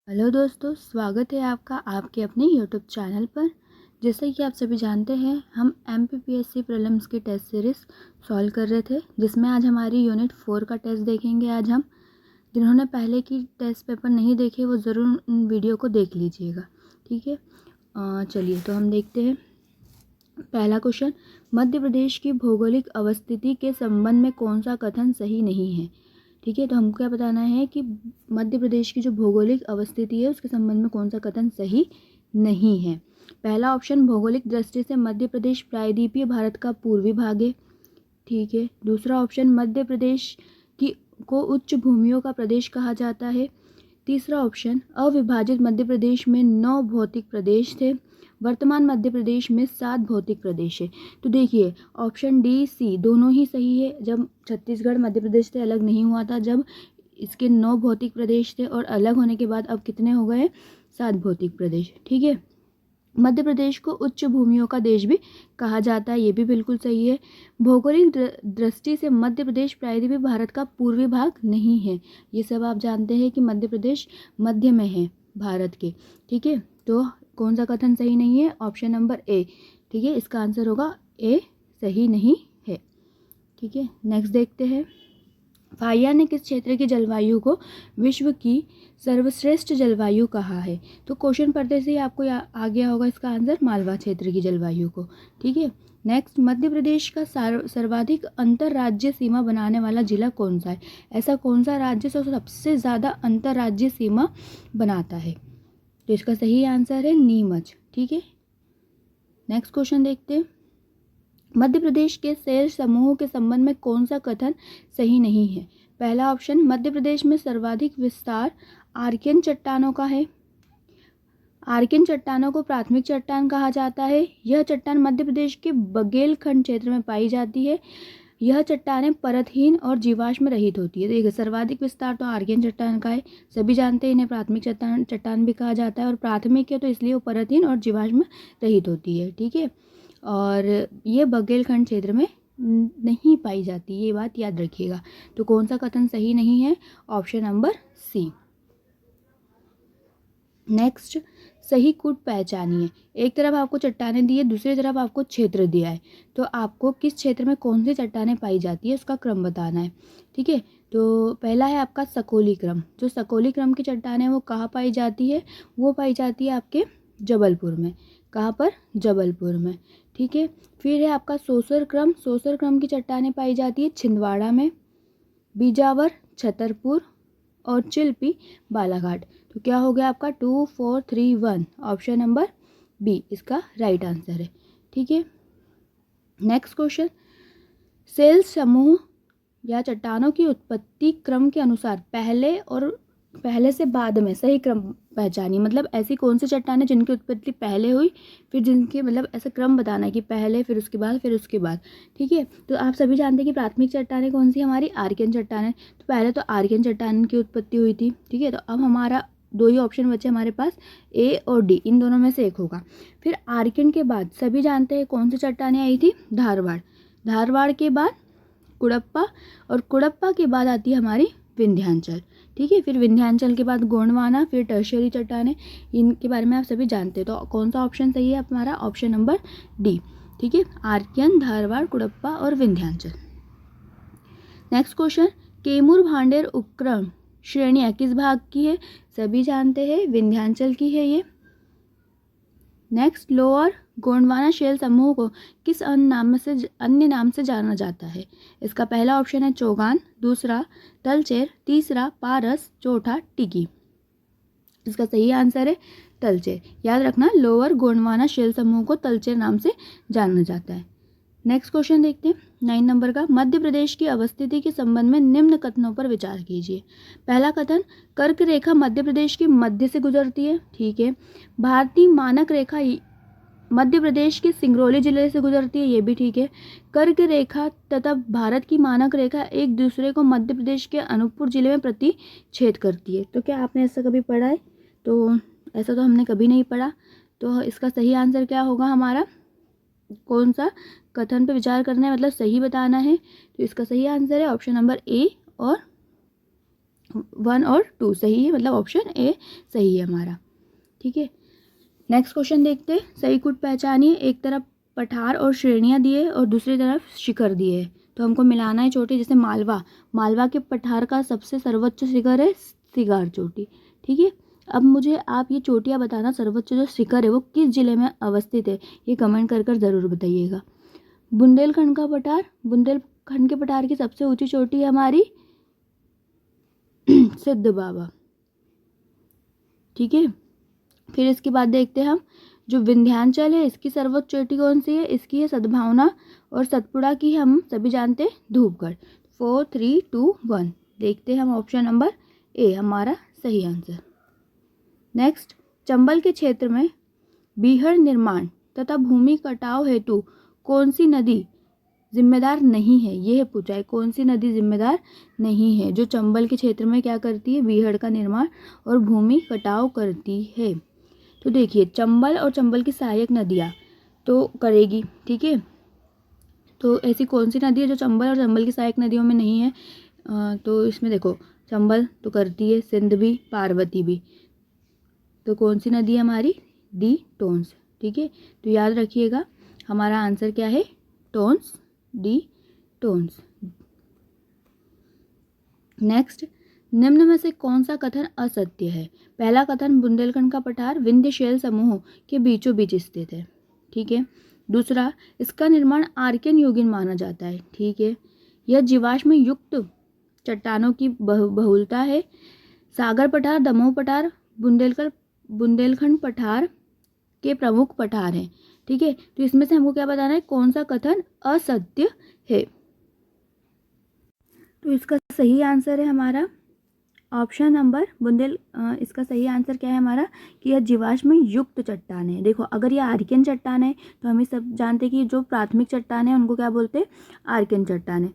Hello दोस्तों, स्वागत है आपका आपके अपने यूट्यूब चैनल पर। जैसे कि आप सभी जानते हैं, हम एमपीपीएससी प्रीलिम्स की टेस्ट सीरीज़ सॉल्व कर रहे थे, जिसमें आज हमारी यूनिट 4 का टेस्ट देखेंगे। आज हम जिन्होंने पहले की टेस्ट पेपर नहीं देखे वो ज़रूर उन वीडियो को देख लीजिएगा, ठीक है। चलिए तो हम देखते हैं। पहला क्वेश्चन, मध्य प्रदेश की भौगोलिक अवस्थिति के संबंध में कौन सा कथन सही नहीं है। ठीक है, तो हमको क्या बताना है कि मध्य प्रदेश की जो भौगोलिक अवस्थिति है उसके संबंध में कौन सा कथन सही नहीं है। पहला ऑप्शन, भौगोलिक दृष्टि से मध्य प्रदेश प्रायद्वीपीय भारत का पूर्वी भाग है। ठीक है। दूसरा ऑप्शन, मध्य प्रदेश की को उच्च भूमियों का प्रदेश कहा जाता है। तीसरा ऑप्शन, अविभाजित मध्य प्रदेश में 9 भौतिक प्रदेश थे, वर्तमान मध्य प्रदेश में 7 भौतिक प्रदेश है। तो देखिए ऑप्शन डी सी दोनों ही सही है। जब छत्तीसगढ़ मध्य प्रदेश से अलग नहीं हुआ था, जब इसके 9 भौतिक प्रदेश थे, और अलग होने के बाद अब कितने हो गए, 7 भौतिक प्रदेश। ठीक है। मध्य प्रदेश को उच्च भूमियों का देश भी कहा जाता है, ये भी बिल्कुल सही है। भौगोलिक दृष्टि से मध्य प्रदेश प्रायद्वीपीय भारत का पूर्वी भाग नहीं है। ये सब आप जानते हैं कि मध्य प्रदेश मध्य में है भारत के। ठीक है, तो कौन सा कथन सही नहीं है, ऑप्शन नंबर ए। ठीक है, इसका आंसर होगा ए, सही नहीं है। ठीक है, नेक्स्ट देखते हैं। फाहिया ने किस क्षेत्र की जलवायु को विश्व की सर्वश्रेष्ठ जलवायु कहा है। तो क्वेश्चन पढ़ते से ही आपको आ गया होगा इसका आंसर, मालवा क्षेत्र की जलवायु को। ठीक है। नेक्स्ट, मध्य प्रदेश का सर्वाधिक अंतर्राज्यीय सीमा बनाने वाला जिला कौन सा है। ऐसा कौन सा राज्य सबसे ज़्यादा अंतर्राज्यीय सीमा बनाता है। तो इसका सही आंसर है नीमच। ठीक है, नेक्स्ट क्वेश्चन देखते हैं। मध्य प्रदेश के शैल समूह के संबंध में कौन सा कथन सही नहीं है। पहला ऑप्शन, मध्य प्रदेश में सर्वाधिक विस्तार आर्कियन चट्टानों का है। आर्कियन चट्टानों को प्राथमिक चट्टान कहा जाता है। यह चट्टान मध्य प्रदेश के बघेलखंड क्षेत्र में पाई जाती है। यह चट्टानें परतहीन और जीवाश्म रहित होती है। देखिए, सर्वाधिक विस्तार तो आर्कियन चट्टान का है, सभी जानते हैं इन्हें प्राथमिक चट्टान भी कहा जाता है, और प्राथमिक है तो इसलिए वो परतहीन और जीवाश्म रहित होती है। ठीक है, और ये बघेलखंड क्षेत्र में नहीं पाई जाती, ये बात याद रखिएगा। तो कौन सा कथन सही नहीं है, ऑप्शन नंबर सी। नेक्स्ट, सही कूट पहचानिए। एक तरफ आपको चट्टानें दी है, दूसरी तरफ आपको क्षेत्र दिया है, तो आपको किस क्षेत्र में कौन सी चट्टानें पाई जाती है उसका क्रम बताना है। ठीक है, तो पहला है आपका सकोली क्रम। जो सकोली क्रम की चट्टानें वो कहाँ पाई जाती है, वो पाई जाती है आपके जबलपुर में। कहाँ पर, जबलपुर में। ठीक है, फिर है आपका सोसर क्रम। सोसर क्रम की चट्टानें पाई जाती है छिंदवाड़ा में, बीजावर, छतरपुर और चिल्पी, बालाघाट। तो क्या हो गया आपका 2 4 3 1, ऑप्शन नंबर बी इसका राइट आंसर है। ठीक है, नेक्स्ट क्वेश्चन, सेल समूह या चट्टानों की उत्पत्ति क्रम के अनुसार पहले से बाद में सही क्रम पहचानिए। मतलब ऐसी कौन सी चट्टानें जिनकी उत्पत्ति पहले हुई, फिर जिनके मतलब ऐसा क्रम बताना है कि पहले फिर उसके बाद फिर उसके बाद। ठीक है, तो आप सभी जानते हैं कि प्राथमिक चट्टानें कौन सी हमारी, आर्कियन चट्टानें। तो पहले तो आर्कियन चट्टान की उत्पत्ति हुई थी। ठीक है, तो अब हमारा 2 ही ऑप्शन बचे हमारे पास, ए और डी, इन दोनों में से एक होगा। फिर आर्कियन के बाद सभी जानते हैं कौन सी चट्टानें आई थी, धारवाड़। धारवाड़ के बाद कुड़प्पा, और कुड़प्पा के बाद आती है हमारी विंध्याचल। ठीक है, फिर विंध्याचल के बाद गोंडवाना, फिर टर्शियरी चट्टानें, इनके बारे में आप सभी जानते हैं। तो कौन सा ऑप्शन सही है हमारा, ऑप्शन नंबर डी। ठीक है, आर्कियन, धारवाड़, कुड़प्पा और विंध्याचल। नेक्स्ट क्वेश्चन, केमूर भांडेर उपक्रम श्रेणियाँ किस भाग की है। सभी जानते हैं विंध्याचल की है ये। नेक्स्ट, लोअर गोंडवाना शैल समूह को किस अन्य नाम से जाना जाता है। इसका पहला ऑप्शन है चौगान, दूसरा तलचेर, तीसरा पारस, चौथा टिकी। इसका सही आंसर है तलचेर। याद रखना, लोअर गोंडवाना शैल समूह को तलचेर नाम से जाना जाता है। नेक्स्ट क्वेश्चन देखते हैं 9 नंबर का, मध्य प्रदेश की अवस्थिति के संबंध में निम्न कथनों पर विचार कीजिए। पहला कथन, कर्क रेखा मध्य प्रदेश के मध्य से गुजरती है। ठीक है, भारतीय मानक रेखा मध्य प्रदेश के सिंगरौली जिले से गुजरती है, ये भी ठीक है। कर्क रेखा तथा भारत की मानक रेखा एक दूसरे को मध्य प्रदेश के अनूपपुर जिले में प्रतिच्छेद करती है। तो क्या आपने ऐसा कभी पढ़ा है, तो ऐसा तो हमने कभी नहीं पढ़ा। तो इसका सही आंसर क्या होगा हमारा, कौन सा कथन पे विचार करना है, मतलब सही बताना है। तो इसका सही आंसर है ऑप्शन नंबर ए और 1 और 2 सही है, मतलब ऑप्शन ए सही है हमारा। ठीक है, नेक्स्ट क्वेश्चन देखते हैं। सही कूट पहचानिए। एक तरफ पठार और श्रेणियाँ दिए और दूसरी तरफ शिखर दिए है, तो हमको मिलाना है चोटी। जैसे मालवा के पठार का सबसे सर्वोच्च शिखर है सिगार चोटी। ठीक है, अब मुझे आप ये चोटियाँ बताना, सर्वोच्च जो शिखर है वो किस जिले में अवस्थित है, ये कमेंट कर कर ज़रूर बताइएगा। बुंदेलखंड का पठार, बुंदेलखंड के पठार की सबसे ऊंची चोटी है हमारी सिद्ध बाबा। ठीक है, फिर इसके बाद देखते हैं हम जो विंध्याचल है इसकी सर्वोच्च चोटी कौन सी है, इसकी है सद्भावना, और सतपुड़ा की हम सभी जानते हैं धूपगढ़। 4 3 2 1 देखते हैं हम ऑप्शन नंबर ए हमारा सही आंसर। नेक्स्ट, चंबल के क्षेत्र में बीहड़ निर्माण तथा भूमि कटाव हेतु कौन सी नदी जिम्मेदार नहीं है, ये है पूछा है, कौन सी नदी जिम्मेदार नहीं है जो चंबल के क्षेत्र में क्या करती है, बीहड़ का निर्माण और भूमि कटाव करती है। तो देखिए चंबल और चंबल की सहायक नदियाँ तो करेगी। ठीक है, तो ऐसी कौन सी नदी है जो चंबल और चंबल की सहायक नदियों में नहीं है, तो इसमें देखो चंबल तो करती है, सिंध भी, पार्वती भी, तो कौन सी नदी है हमारी, डी टोंस। ठीक है, तो याद रखिएगा हमारा आंसर क्या है, टोंस, डी टोंस। नेक्स्ट, निम्न में से कौन सा कथन असत्य है। पहला कथन, बुंदेलखंड का पठार विंध्य शैल समूह के बीचों बीच स्थित है। ठीक है, दूसरा, इसका निर्माण आर्कियन युगीन माना जाता है। ठीक है, यह जीवाश्म युक्त चट्टानों की बहुलता है। सागर पठार, दमोह पठार बुंदेलखंड पठार के प्रमुख पठार हैं। ठीक है, तो इसमें से हमको क्या बताना है, कौन सा कथन असत्य है। तो इसका सही आंसर है हमारा ऑप्शन नंबर इसका सही आंसर क्या है हमारा कि यह जीवाश्म युक्त चट्टान है। देखो अगर यह आर्कियन चट्टान है तो हम सब जानते हैं कि जो प्राथमिक चट्टान है उनको क्या बोलते हैं, आर्कियन चट्टान है।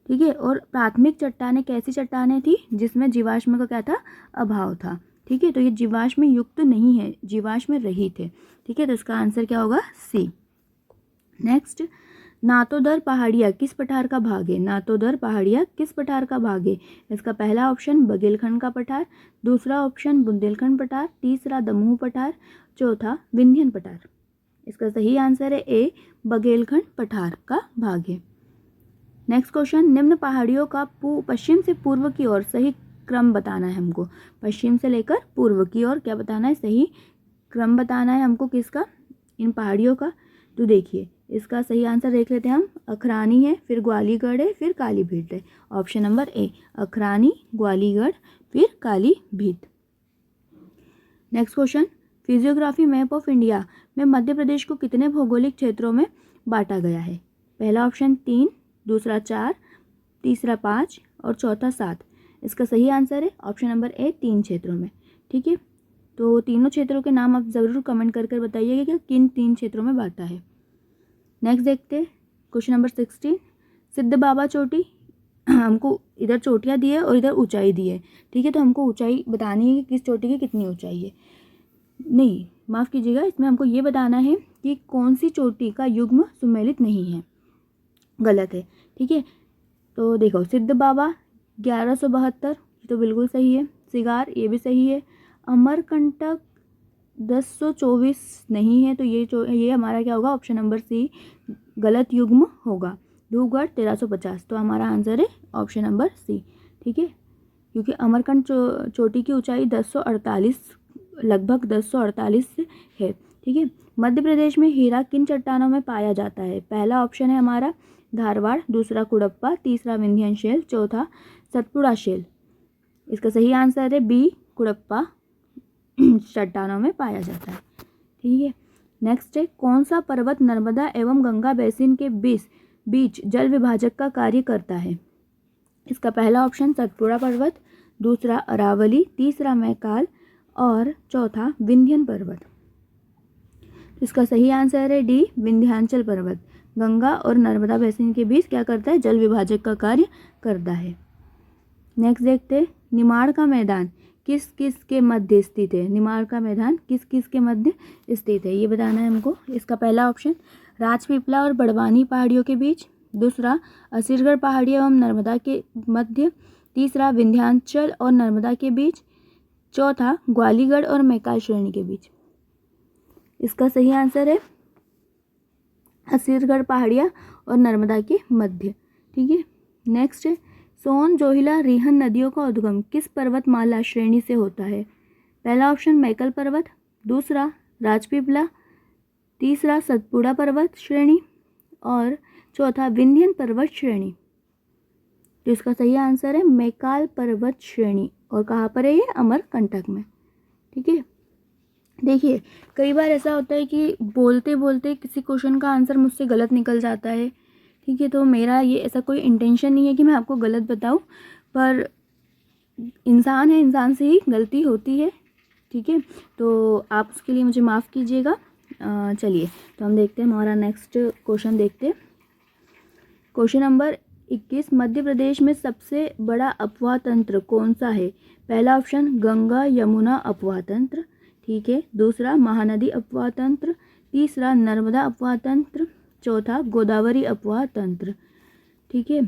ठीक है, और प्राथमिक चट्टानें कैसी चट्टानें थी, जिसमें जीवाश्म का क्या था, अभाव था। ठीक है, तो ये जीवाश्म युक्त नहीं है, जीवाश्म रहित है। ठीक है, तो इसका आंसर क्या होगा, सी। नेक्स्ट, नातोदर पहाड़िया किस पठार का भाग है। नातोदर पहाड़िया किस पठार का भाग है, इसका पहला ऑप्शन बघेलखंड का पठार, दूसरा ऑप्शन बुंदेलखंड पठार, तीसरा दमोह पठार, चौथा विंध्यन पठार। इसका सही आंसर है ए, बघेलखंड पठार का भाग है। नेक्स्ट क्वेश्चन, निम्न पहाड़ियों का पश्चिम से पूर्व की ओर सही क्रम बताना है हमको। पश्चिम से लेकर पूर्व की ओर क्या बताना है, सही क्रम बताना है हमको किसका, इन पहाड़ियों का। तो देखिए इसका सही आंसर देख लेते हैं हम, अखरानी है, फिर ग्वालीगढ़ है, फिर कालीभीत है। ऑप्शन नंबर ए, अखरानी, ग्वालीगढ़, फिर Kalibhit. Next question, physiography map of India में मध्य प्रदेश को कितने भौगोलिक क्षेत्रों में बांटा गया है। पहला ऑप्शन 3, दूसरा 4, तीसरा 5 और चौथा 7। इसका सही आंसर है ऑप्शन नंबर ए, 3 क्षेत्रों में। ठीक है, तो तीनों क्षेत्रों के नाम आप ज़रूर कमेंट कर कर बताइएगा कि किन 3 क्षेत्रों में बांटा है। नेक्स्ट देखते हैं क्वेश्चन नंबर 16, सिद्ध बाबा चोटी। हमको इधर चोटियाँ दी है और इधर ऊंचाई दी है। ठीक है, तो हमको ऊंचाई बतानी है कि किस चोटी की कितनी ऊंचाई है। नहीं माफ़ कीजिएगा, इसमें हमको ये बताना है कि कौन सी चोटी का युग्म सुमेलित नहीं है, गलत है। ठीक है, तो देखो सिद्ध बाबा 1172, ये तो बिल्कुल सही है। सिगार ये भी सही है। अमरकंटक 1024 नहीं है, तो ये हमारा क्या होगा, ऑप्शन नंबर सी गलत युग्म होगा। धूपगढ़ 1350, तो हमारा आंसर है ऑप्शन नंबर सी। ठीक है, क्योंकि अमरकंट चोटी की ऊंचाई 1048 लगभग 1048 है। ठीक है, मध्य प्रदेश में हीरा किन चट्टानों में पाया जाता है। पहला ऑप्शन है हमारा धारवाड़, दूसरा कुड़प्पा, तीसरा विंध्यन शैल, चौथा सतपुड़ा शैल। इसका सही आंसर है बी, कुड़प्पा चट्टानों में पाया जाता है। ठीक है, नेक्स्ट है, कौन सा पर्वत नर्मदा एवं गंगा बेसिन के बीच जल विभाजक का कार्य करता है। इसका पहला ऑप्शन सतपुड़ा पर्वत, दूसरा अरावली, तीसरा मैकाल और चौथा विंध्यन पर्वत। इसका सही आंसर है डी, विंध्याचल पर्वत गंगा और नर्मदा बेसिन के बीच क्या करता है, जल विभाजक का कार्य करता है। नेक्स्ट देखते हैं, निमाड़ का मैदान किस किस के मध्य स्थित है। निमाड़ का मैदान किस किस के मध्य स्थित है, ये बताना है हमको। इसका पहला ऑप्शन राजपीपला और बड़वानी पहाड़ियों के बीच, दूसरा असीरगढ़ पहाड़ी एवं नर्मदा के मध्य, तीसरा विंध्याचल और नर्मदा के बीच, चौथा ग्वालीगढ़ और मैकाल श्रेणी के बीच। इसका सही आंसर है हसीरगढ़ पहाड़ियाँ और नर्मदा के मध्य। ठीक है, नेक्स्ट है सोन, जोहिला, रिहन नदियों का उद्गम किस पर्वतमाला श्रेणी से होता है? पहला ऑप्शन मैकल पर्वत, दूसरा राजपीपला, तीसरा सतपुड़ा पर्वत श्रेणी और चौथा विंध्यन पर्वत श्रेणी। तो इसका सही आंसर है मैकाल पर्वत श्रेणी। और कहाँ पर है ये? अमरकंटक में। ठीक है, देखिए कई बार ऐसा होता है कि बोलते बोलते किसी क्वेश्चन का आंसर मुझसे गलत निकल जाता है। ठीक है, तो मेरा ये ऐसा कोई इंटेंशन नहीं है कि मैं आपको गलत बताऊं, पर इंसान है, इंसान से ही गलती होती है। ठीक है, तो आप उसके लिए मुझे माफ़ कीजिएगा। चलिए तो हम देखते हैं हमारा नेक्स्ट क्वेश्चन देखते हैं। क्वेश्चन नंबर 21, मध्य प्रदेश में सबसे बड़ा अपवाह तंत्र कौन सा है? पहला ऑप्शन गंगा यमुना अपवाह तंत्र, ठीक है, दूसरा महानदी अपवाह तंत्र, तीसरा नर्मदा अपवाह तंत्र, चौथा गोदावरी अपवाह तंत्र। ठीक है,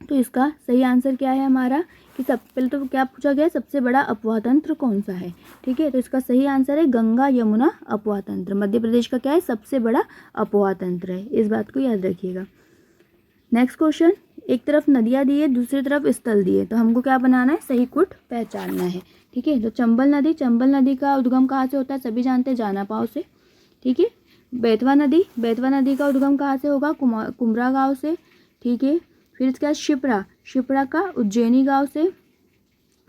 तो इसका सही आंसर क्या है हमारा कि सब पहले तो क्या पूछा गया, सबसे बड़ा अपवाह तंत्र कौन सा है? ठीक है, तो इसका सही आंसर है गंगा यमुना अपवाह तंत्र। मध्य प्रदेश का क्या है? सबसे बड़ा अपवाह तंत्र है, इस बात को याद रखिएगा। नेक्स्ट क्वेश्चन, एक तरफ नदियाँ दी है, दूसरी तरफ स्थल दिए, तो हमको क्या बनाना है? सही कुट पहचानना है। ठीक है, तो चंबल नदी का उद्गम कहाँ से होता है? सभी जानते हैं, जानापाव से। ठीक है, बेतवा नदी का उद्गम कहाँ से होगा? कुमरा गांव से। ठीक है, फिर इसके बाद शिप्रा का उज्जैनी गांव से।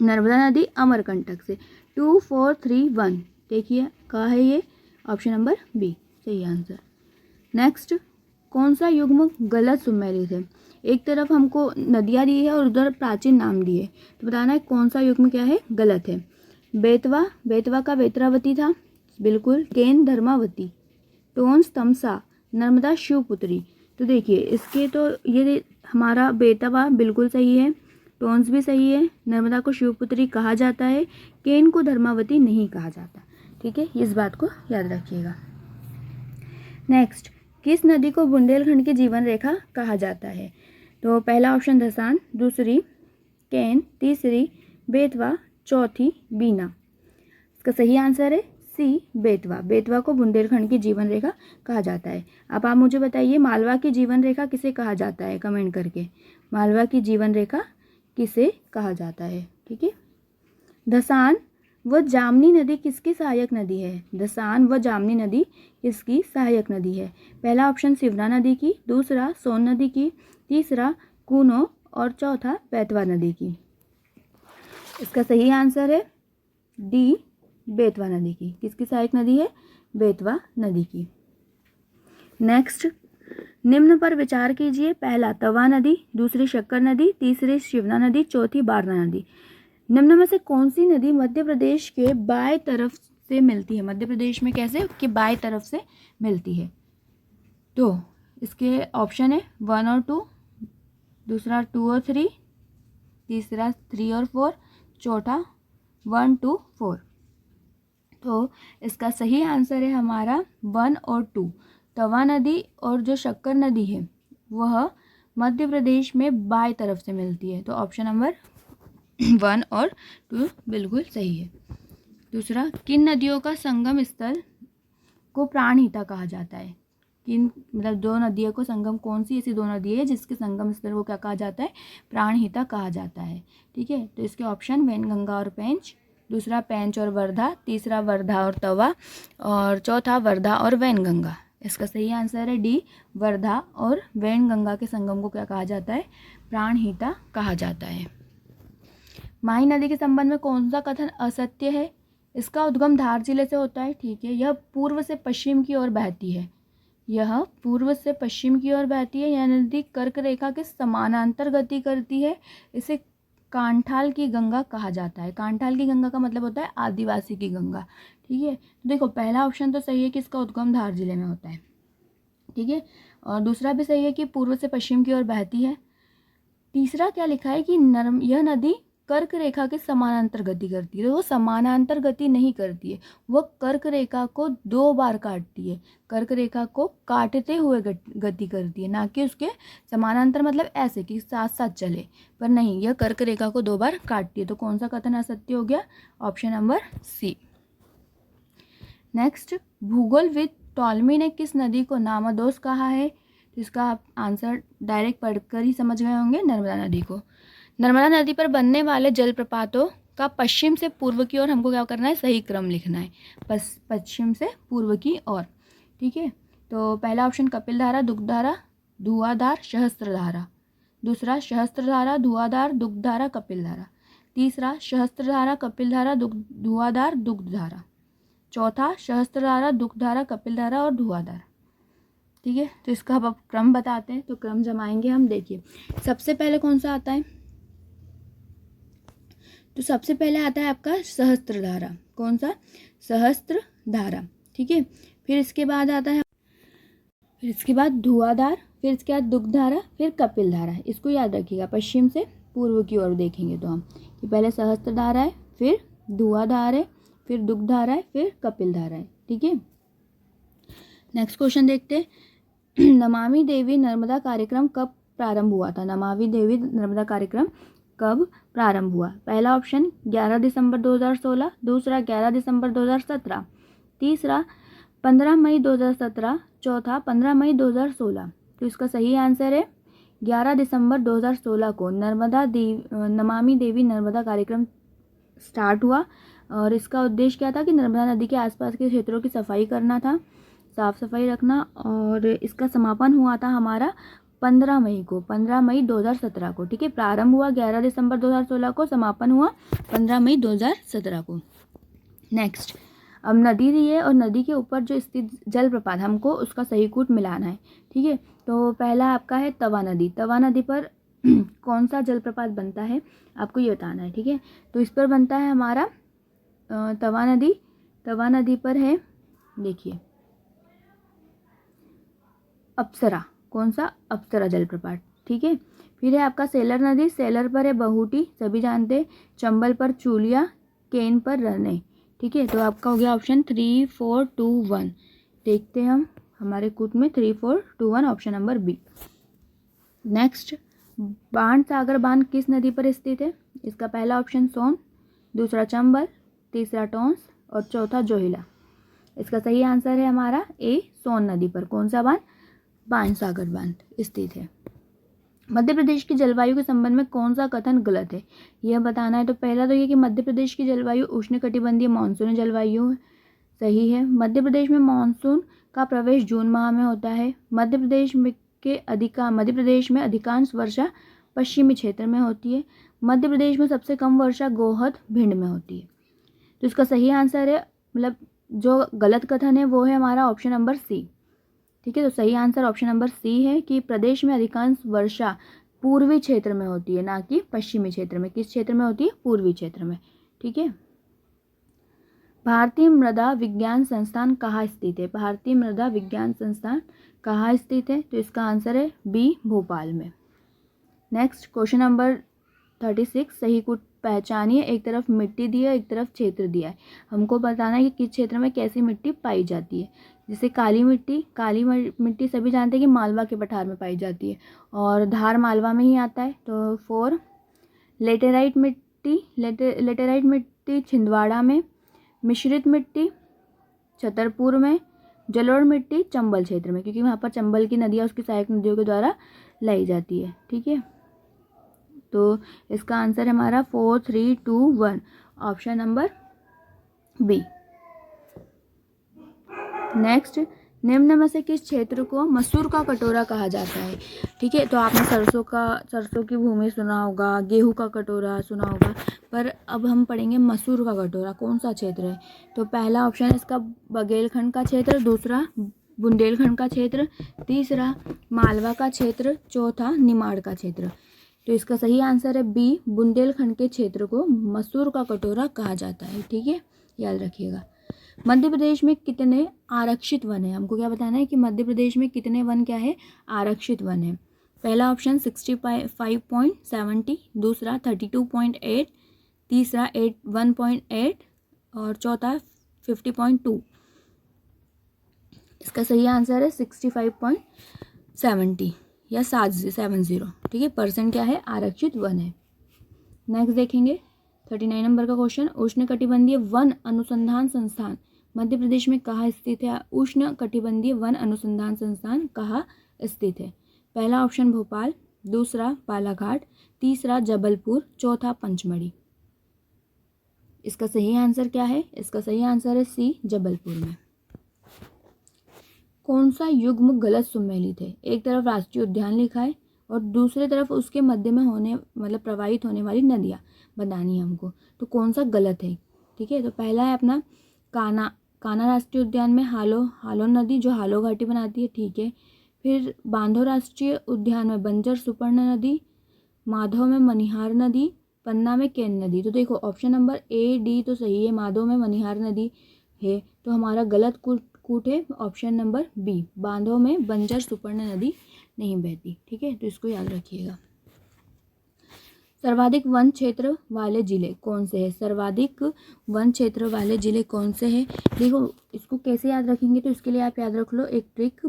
नर्मदा नदी अमरकंटक से। 2 4 3 1 देखिए कहाँ है ये? ऑप्शन नंबर बी सही आंसर। नेक्स्ट, कौन सा युग्म गलत सुमेलित है? एक तरफ हमको नदियाँ दी है और उधर प्राचीन नाम दिए, तो बताना है कौन सा युग्म क्या है? गलत है। बेतवा का बेत्रावती था, बिल्कुल। केन धर्मावती, टोन्स तमसा, नर्मदा शिवपुत्री। तो देखिए इसके तो ये हमारा बेतवा बिल्कुल सही है, टोन्स भी सही है, नर्मदा को शिवपुत्री कहा जाता है, केन को धर्मावती नहीं कहा जाता। ठीक है, इस बात को याद रखिएगा। नेक्स्ट, किस नदी को बुंदेलखंड की जीवन रेखा कहा जाता है? तो पहला ऑप्शन धसान, दूसरी केन, तीसरी बेतवा, चौथी बीना। इसका सही आंसर है सी बेतवा को बुंदेलखंड की जीवन रेखा कहा जाता है। अब आप मुझे बताइए मालवा की जीवन रेखा किसे कहा जाता है? कमेंट करके मालवा की जीवन रेखा किसे कहा जाता है? ठीक है, धसान व जामनी नदी किसकी सहायक नदी है? धसान व जामनी नदी किसकी सहायक नदी है? पहला ऑप्शन शिवना नदी की, दूसरा सोन नदी की, तीसरा कूनो और चौथा बेतवा नदी की। इसका सही आंसर है डी बेतवा नदी की। किसकी सहायक नदी है? बेतवा नदी की। नेक्स्ट, निम्न पर विचार कीजिए। पहला तवा नदी, दूसरी शक्कर नदी, तीसरी शिवना नदी, चौथी बारना नदी। निम्न में से कौन सी नदी मध्य प्रदेश के बाएं तरफ से मिलती है? मध्य प्रदेश में कैसे कि बाएं तरफ से मिलती है? तो इसके ऑप्शन है 1 और 2, दूसरा 2 और 3, तीसरा 3 और 4, चौथा 1 2 4। तो इसका सही आंसर है हमारा 1 और 2। तवा नदी और जो शक्कर नदी है वह मध्य प्रदेश में बाएं तरफ से मिलती है, तो ऑप्शन नंबर 1 और 2 बिल्कुल सही है। दूसरा, किन नदियों का संगम स्थल को प्राणहिता कहा जाता है? किन मतलब दो नदियों को संगम, कौन सी ऐसी दो नदी है जिसके संगम स्थल को क्या कहा जाता है? प्राणहिता कहा जाता है। ठीक है, तो इसके ऑप्शन वैनगंगा और पेंच, दूसरा पेंच और वर्धा, तीसरा वर्धा और तवा और चौथा वर्धा और वैनगंगा। इसका सही आंसर है डी वर्धा और वैनगंगा के संगम को क्या कहा जाता है? प्राणहिता कहा जाता है। माही नदी के संबंध में कौन सा कथन असत्य है? इसका उद्गम धार जिले से होता है। ठीक है, यह पूर्व से पश्चिम की ओर बहती है। यह पूर्व से पश्चिम की ओर बहती है। यह नदी कर्क रेखा के समानांतर गति करती है। इसे कांठाल की गंगा कहा जाता है। कांठाल की गंगा का मतलब होता है आदिवासी की गंगा। ठीक है, तो देखो पहला ऑप्शन तो सही है कि इसका उद्गम धार जिले में होता है। ठीक है, और दूसरा भी सही है कि पूर्व से पश्चिम की ओर बहती है। तीसरा क्या लिखा है कि यह नदी कर्क रेखा के समानांतर गति करती है, तो वो समानांतर गति नहीं करती है, वो कर्क रेखा को 2 बार काटती है, कर्क रेखा को काटते हुए गति करती है, ना कि उसके समानांतर मतलब ऐसे कि साथ साथ चले, पर नहीं, यह कर्क रेखा को 2 बार काटती है। तो कौन सा कथन असत्य हो गया? Option number C. नेक्स्ट, भूगोलविद टॉलमी ने किस नदी को नामोदोस कहा है? तो इसका आप आंसर डायरेक्ट पढ़कर ही समझ गए होंगे, नर्मदा नदी को। नर्मदा नदी पर बनने वाले जलप्रपातों का पश्चिम से पूर्व की ओर हमको क्या करना है? सही क्रम लिखना है, पश्चिम से पूर्व की ओर। ठीक है, तो पहला ऑप्शन कपिलधारा, दुग्धधारा, धुआंधार, सहस्त्रधारा। दूसरा सहस्त्रधारा, धुआंधार, दुग्धधारा, कपिलधारा। तीसरा सहस्त्रधारा, कपिलधारा, धुआंधार, दुग्धधारा। चौथा सहस्त्रधारा, दुग्धधारा, कपिलधारा और धुआंधार। ठीक है, तो इसका अब क्रम बताते हैं, तो क्रम जमाएंगे हम। देखिए, सबसे पहले कौन सा आता है? तो सबसे पहले आता है आपका सहस्त्रधारा। कौन सा? सहस्त्रधारा। ठीक है, फिर इसके बाद आता है, फिर इसके बाद धुआंधार, फिर इसके बाद दुग्धधारा, फिर कपिलधारा। इसको याद रखिएगा, पश्चिम से पूर्व की ओर देखेंगे तो हम कि पहले सहस्त्रधारा है, फिर धुआंधार है, फिर दुग्धधारा है, फिर कपिलधारा है। ठीक है, नेक्स्ट क्वेश्चन देखते हैं। नमामि देवी नर्मदा कार्यक्रम कब प्रारंभ हुआ था? नमामि देवी नर्मदा कार्यक्रम कब प्रारंभ हुआ? पहला ऑप्शन 11 दिसंबर 2016, दूसरा 11 दिसंबर 2017, तीसरा 15 मई 2017, चौथा 15 मई 2016। तो इसका सही आंसर है 11 दिसंबर 2016 को नमामि देवी नर्मदा कार्यक्रम स्टार्ट हुआ, और इसका उद्देश्य क्या था कि नर्मदा नदी के आसपास के क्षेत्रों की सफाई करना था, साफ सफाई रखना। और इसका समापन हुआ था हमारा 15 मई को, 15 मई 2017 को। ठीक है, प्रारंभ हुआ 11 दिसंबर 2016 को, समापन हुआ 15 मई 2017 को। नेक्स्ट, अब नदी दी है और नदी के ऊपर जो स्थित जलप्रपात, हमको उसका सही कूट मिलाना है। ठीक है, तो पहला आपका है तवा नदी। तवा नदी पर कौन सा जलप्रपात बनता है आपको ये बताना है। ठीक है, तो इस पर बनता है हमारा तवा नदी। तवा नदी पर है, देखिए, अप्सरा। कौन सा? अप्सरा जलप्रपात। ठीक है, फिर है आपका सेलर नदी। सेलर पर है बहुटी, सभी जानते हैं। चंबल पर चूलिया, केन पर रने। ठीक है, तो आपका हो गया ऑप्शन 3, 4, 2, 1। देखते हैं हम हमारे कूट में 3, 4, 2, 1, option number B. Next, Bansagar बांध किस नदी पर स्थित है? इसका पहला ऑप्शन सोन, दूसरा चंबल, तीसरा टोंस और चौथा जोहिला। इसका सही आंसर है हमारा ए, सोन नदी पर। कौन सा बांध? बाणसागर बांध स्थित है। मध्य प्रदेश की जलवायु के संबंध में कौन सा कथन गलत है, यह बताना है। तो पहला तो ये कि मध्य प्रदेश की जलवायु उष्णकटिबंधीय मानसूनी जलवायु सही है। मध्य प्रदेश में मानसून का प्रवेश जून माह में होता है। मध्य प्रदेश में अधिकांश वर्षा पश्चिमी क्षेत्र में होती है। मध्य प्रदेश में सबसे कम वर्षा गोहद, भिंड में होती है। तो इसका सही आंसर है, मतलब जो गलत कथन है वो है हमारा ऑप्शन नंबर सी। ठीक है, तो सही आंसर ऑप्शन नंबर सी है कि प्रदेश में अधिकांश वर्षा पूर्वी क्षेत्र में होती है, ना कि पश्चिमी क्षेत्र में। किस क्षेत्र में होती है? पूर्वी क्षेत्र में। ठीक है, भारतीय मृदा विज्ञान संस्थान कहाँ स्थित है? भारतीय मृदा विज्ञान संस्थान कहाँ स्थित है? तो इसका आंसर है बी, भोपाल में। नेक्स्ट, क्वेश्चन नंबर 36, सही कूट पहचानिए। एक तरफ मिट्टी दी है, एक तरफ क्षेत्र दिया है, हमको बताना है कि किस क्षेत्र में कैसी मिट्टी पाई जाती है। जैसे काली मिट्टी सभी जानते हैं कि मालवा के पठार में पाई जाती है, और धार मालवा में ही आता है। तो 4, लेटेराइट मिट्टी छिंदवाड़ा में, मिश्रित मिट्टी छतरपुर में, जलोढ़ मिट्टी चंबल क्षेत्र में, क्योंकि वहाँ पर चंबल की नदियाँ उसकी सहायक नदियों के द्वारा लाई जाती है। ठीक है, तो इसका आंसर है हमारा 4, 3, 2, 1, ऑप्शन नंबर बी। नेक्स्ट, निम्न में से किस क्षेत्र को मसूर का कटोरा कहा जाता है? ठीक है, तो आपने सरसों की भूमि सुना होगा, गेहूं का कटोरा सुना होगा, पर अब हम पढ़ेंगे मसूर का कटोरा कौन सा क्षेत्र है। तो पहला ऑप्शन है इसका बघेलखंड का क्षेत्र, दूसरा बुंदेलखंड का क्षेत्र, तीसरा मालवा का क्षेत्र, चौथा निमाड़ का क्षेत्र। तो इसका सही आंसर है बी, बुंदेलखंड के क्षेत्र को मसूर का कटोरा कहा जाता है। ठीक है, याद रखिएगा। मध्य प्रदेश में कितने आरक्षित वन है? हमको क्या बताना है कि मध्य प्रदेश में कितने वन क्या है? आरक्षित वन है। पहला ऑप्शन 65.70, दूसरा 32.8, तीसरा 1.8 और चौथा 50.2। इसका सही आंसर है 65.70 या 70। ठीक है, परसेंट क्या है, आरक्षित वन है। नेक्स्ट देखेंगे 39 नंबर का क्वेश्चन, उष्णकटिबंधीय वन अनुसंधान संस्थान मध्य प्रदेश में कहाँ स्थित है? उष्णकटिबंधीय वन अनुसंधान संस्थान कहाँ स्थित है? पहला ऑप्शन भोपाल, दूसरा बालाघाट, तीसरा जबलपुर, चौथा पंचमढ़ी। इसका सही आंसर क्या है? इसका सही आंसर है सी, जबलपुर में। कौन सा युग्म गलत सुमेलित है? एक तरफ राष्ट्रीय उद्यान लिखा है और दूसरी तरफ उसके मध्य में होने प्रवाहित होने वाली नदियाँ बतानी है हमको, तो कौन सा गलत है? ठीक है, तो पहला है अपना कान्हा राष्ट्रीय उद्यान में हालो नदी जो हालो घाटी बनाती है। ठीक है, फिर बांधव राष्ट्रीय उद्यान में बंजर सुपर्ण नदी, माधव में मनिहार नदी, पन्ना में केन नदी। तो देखो ऑप्शन नंबर ए डी तो सही है, माधव में मनिहार नदी है, तो हमारा गलत कूट है ऑप्शन नंबर बी, बांधव में बंजर सुपर्ण नदी नहीं बहती। ठीक है, तो इसको याद रखिएगा। सर्वाधिक वन क्षेत्र वाले जिले कौन से हैं? सर्वाधिक वन क्षेत्र वाले जिले कौन से हैं? देखो इसको कैसे याद रखेंगे, तो इसके लिए आप याद रख लो एक ट्रिक,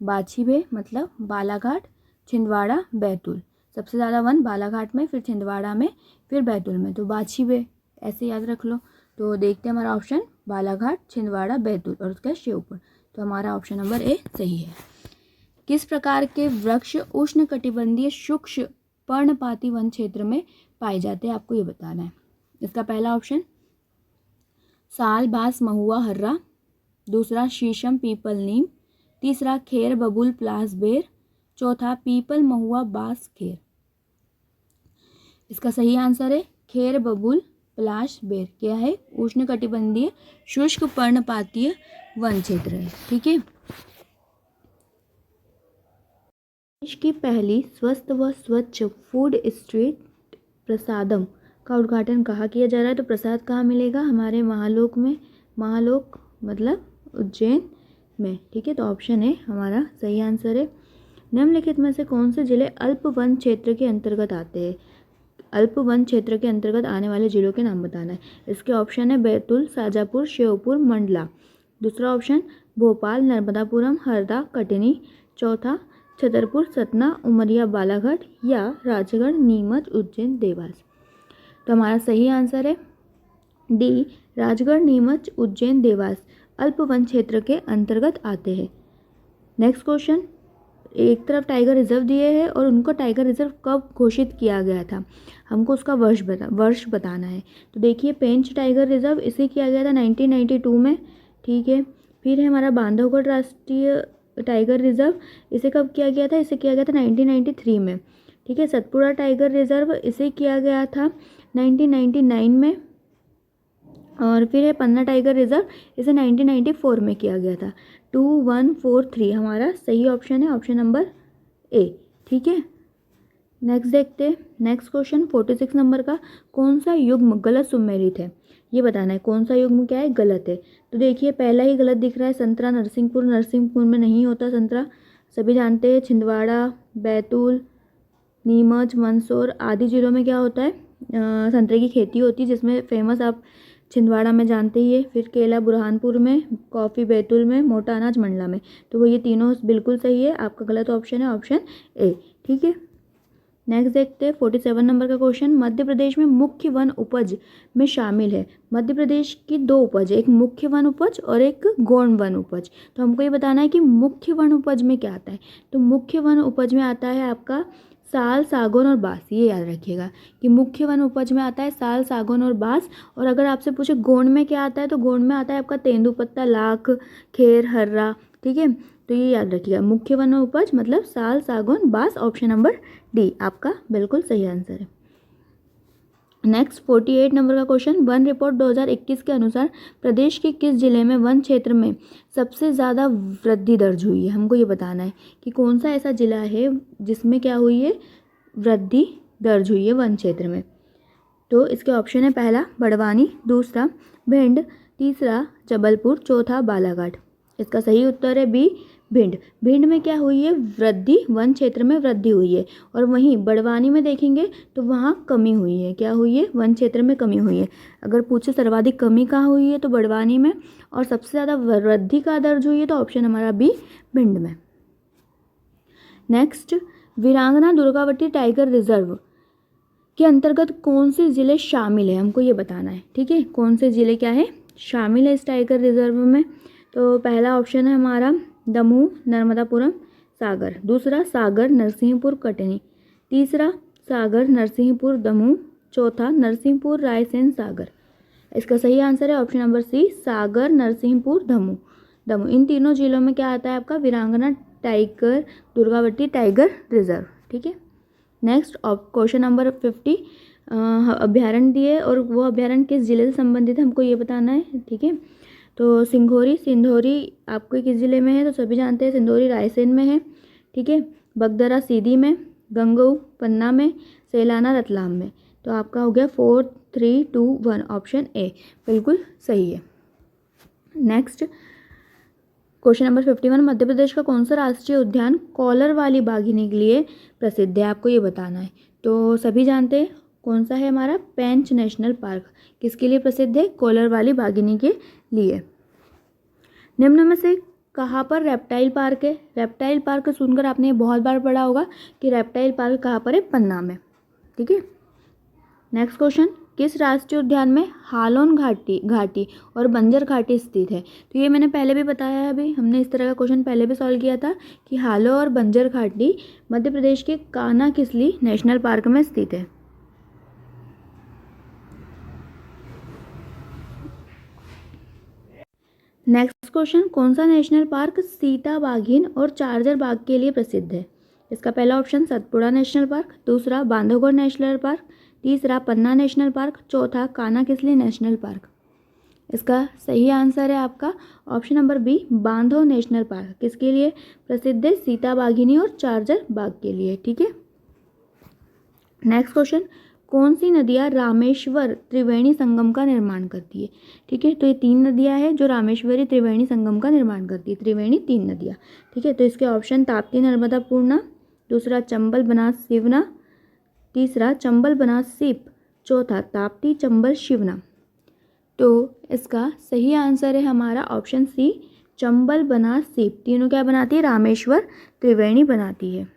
बाछीबे मतलब बालाघाट, छिंदवाड़ा, बैतूल। सबसे ज़्यादा वन बालाघाट में, फिर छिंदवाड़ा में, फिर बैतूल में, तो बाछीबे ऐसे याद रख लो। तो देखते हैं हमारा ऑप्शन बालाघाट, छिंदवाड़ा, बैतूल और उसका शिवपुर। तो हमारा ऑप्शन नंबर ए सही है। किस प्रकार के वृक्ष उष्णकटिबंधीय शुष्क पर्णपाती वन क्षेत्र में पाए जाते हैं? आपको ये बताना है। इसका पहला ऑप्शन साल, बांस, महुआ, हर्रा, दूसरा शीशम, पीपल, नीम, तीसरा खेर, बबूल, प्लास, बेर, चौथा पीपल, महुआ, बांस, खेर। इसका सही आंसर है खेर, बबूल, पलाश, बेर। क्या है? उष्णकटिबंधीय शुष्क पर्णपातीय वन क्षेत्र है। ठीक है, देश की पहली स्वस्थ व स्वच्छ फूड स्ट्रीट प्रसादम का उद्घाटन कहाँ किया जा रहा है? तो प्रसाद कहाँ मिलेगा? हमारे महालोक में, महालोक मतलब उज्जैन में। ठीक है, तो ऑप्शन है हमारा सही आंसर है। निम्नलिखित में से कौन से जिले अल्प वन क्षेत्र के अंतर्गत आते हैं? अल्प वन क्षेत्र के अंतर्गत आने वाले जिलों के नाम बताना है। इसके ऑप्शन है बैतूल, शाजापुर, श्योपुर, मंडला। दूसरा ऑप्शन भोपाल, नर्मदापुरम, हरदा, कटनी। चौथा छतरपुर, सतना, उमरिया, बालाघाट या राजगढ़, नीमच, उज्जैन, देवास। तो हमारा सही आंसर है डी, राजगढ़, नीमच, उज्जैन, देवास अल्प वन क्षेत्र के अंतर्गत आते हैं। नेक्स्ट क्वेश्चन, एक तरफ टाइगर रिजर्व दिए हैं और उनको टाइगर रिजर्व कब घोषित किया गया था? हमको उसका वर्ष बताना है। तो देखिए पेंच टाइगर रिजर्व इसे किया गया था 1992 में। ठीक है, फिर है हमारा बांधवगढ़ राष्ट्रीय टाइगर रिजर्व, इसे कब किया गया था? इसे किया गया था 1993 में। ठीक है, सतपुड़ा टाइगर रिजर्व इसे किया गया था 1999 में। और फिर है पन्ना टाइगर रिजर्व, इसे 1994 में किया गया था। 2143 हमारा सही ऑप्शन है, ऑप्शन नंबर ए। ठीक है, नेक्स्ट देखते हैं। नेक्स्ट क्वेश्चन 46 नंबर का, कौन सा युग्म गलत सुमेलित है? ये बताना है कौन सा युग्म क्या है, गलत है। तो देखिए पहला ही गलत दिख रहा है, संतरा, नरसिंहपुर। नरसिंहपुर में नहीं होता संतरा, सभी जानते हैं। छिंदवाड़ा, बैतूल, नीमच, मंदसौर आदि जिलों में क्या होता है, संतरे की खेती होती है, जिसमें फेमस आप छिंदवाड़ा में जानते ही है। फिर केला बुरहानपुर में, कॉफ़ी बैतूल में, मोटा अनाज मंडला में। तो वो ये तीनों बिल्कुल सही है, आपका गलत ऑप्शन है ऑप्शन ए। ठीक है, नेक्स्ट देखते हैं 47 नंबर का क्वेश्चन, मध्य प्रदेश में मुख्य वन उपज में शामिल है। मध्य प्रदेश की दो उपज, एक मुख्य वन उपज और एक गौण वन उपज। तो हमको ये बताना है कि मुख्य वन उपज में क्या आता है। तो मुख्य वन उपज में आता है आपका साल, सागौन और बांस। ये याद रखिएगा कि मुख्य वन उपज में आता है साल, सागौन और बांस। और अगर आपसे पूछे गौण में क्या आता है, तो गौण में आता है आपका तेंदुपत्ता, लाख, खेर, हर्रा। ठीक है, तो ये याद रखिएगा, मुख्य वन उपज मतलब साल, सागौन, बांस। ऑप्शन नंबर डी आपका बिल्कुल सही आंसर है। नेक्स्ट 48 नंबर का क्वेश्चन, वन रिपोर्ट 2021 के अनुसार प्रदेश के किस जिले में वन क्षेत्र में सबसे ज़्यादा वृद्धि दर्ज हुई है? हमको ये बताना है कि कौन सा ऐसा जिला है जिसमें क्या हुई है, वृद्धि दर्ज हुई है वन क्षेत्र में। तो इसके ऑप्शन है पहला बड़वानी, दूसरा भिंड, तीसरा जबलपुर, चौथा बालाघाट। इसका सही उत्तर है बी, भिंड। भिंड में क्या हुई है? वृद्धि, वन क्षेत्र में वृद्धि हुई है। और वहीं बड़वानी में देखेंगे तो वहाँ कमी हुई है। क्या हुई है? वन क्षेत्र में कमी हुई है। अगर पूछे सर्वाधिक कमी कहाँ हुई है तो बड़वानी में, और सबसे ज़्यादा वृद्धि कहाँ दर्ज हुई है तो ऑप्शन हमारा बी, भिंड में। नेक्स्ट, वीरांगना दुर्गावती टाइगर रिजर्व के अंतर्गत कौन से ज़िले शामिल है? हमको ये बताना है। ठीक है, कौन से ज़िले क्या है? शामिल है इस टाइगर रिजर्व में। तो पहला ऑप्शन है हमारा दमोह, नर्मदापुरम, सागर। दूसरा सागर, नरसिंहपुर, कटनी। तीसरा सागर, नरसिंहपुर, दमोह। चौथा नरसिंहपुर, रायसेन, सागर। इसका सही आंसर है ऑप्शन नंबर सी, सागर, नरसिंहपुर, दमोह। इन तीनों जिलों में क्या आता है आपका? वीरांगना टाइगर दुर्गावती टाइगर रिजर्व। ठीक है। नेक्स्ट क्वेश्चन नंबर 50, अभ्यारण्य दिए और वो अभ्यारण्य किस जिले से संबंधित है हमको ये बताना है। ठीक है, तो सिंधोरी आपको किस जिले में है? तो सभी जानते हैं सिंधोरी रायसेन में है। ठीक है, बगदरा सीधी में, गंगऊ पन्ना में, सैलाना रतलाम में। तो आपका हो गया 4, 3, 2, 1, ऑप्शन ए बिल्कुल सही है। Next question number 51, Madhya Pradesh का कौन सा राष्ट्रीय उद्यान कॉलर वाली बाघिनी के लिए प्रसिद्ध है? आपको ये बताना है। तो सभी जानते हैं कौन सा है हमारा? पेंच नेशनल पार्क। किसके लिए प्रसिद्ध है? कॉलर वाली बाघिनी के लिए। निम्न में से कहाँ पर रेप्टाइल पार्क है? रेप्टाइल पार्क सुनकर आपने बहुत बार पढ़ा होगा कि रेप्टाइल पार्क कहाँ पर है? पन्ना में। ठीक है। नेक्स्ट क्वेश्चन, किस राष्ट्रीय उद्यान में हालोन घाटी और बंजर घाटी स्थित है? तो ये मैंने पहले भी बताया है, अभी हमने इस तरह का क्वेश्चन पहले भी सॉल्व किया था कि हालो और बंजर घाटी मध्य प्रदेश के कान्हा किसली नेशनल पार्क में स्थित है। नेक्स्ट क्वेश्चन, कौन सा नेशनल पार्क सीता बाघिन और चार्जर बाघ के लिए प्रसिद्ध है? इसका पहला ऑप्शन सतपुड़ा नेशनल पार्क, दूसरा बांधवगढ़ नेशनल पार्क, तीसरा पन्ना नेशनल पार्क, चौथा कान्हा किसली नेशनल पार्क। इसका सही आंसर है आपका ऑप्शन नंबर बी, बांधव नेशनल पार्क। किसके लिए प्रसिद्ध है? सीता बाघिनी और चार्जर बाघ के लिए। ठीक है। नेक्स्ट क्वेश्चन, कौन सी नदियाँ रामेश्वर त्रिवेणी संगम का निर्माण करती है? ठीक है, तो ये 3 नदियाँ हैं जो रामेश्वरी त्रिवेणी संगम का निर्माण करती है। त्रिवेणी 3 नदियाँ। ठीक है, तो इसके ऑप्शन ताप्ती, नर्मदा, पूर्णा, दूसरा चंबल, बनास, शिवना, तीसरा चंबल, बनास, सीप, चौथा ताप्ती, चंबल, शिवना। तो इसका सही आंसर है हमारा ऑप्शन सी, चंबल, बनास, सीप। तीनों क्या बनाती है? रामेश्वर त्रिवेणी बनाती है।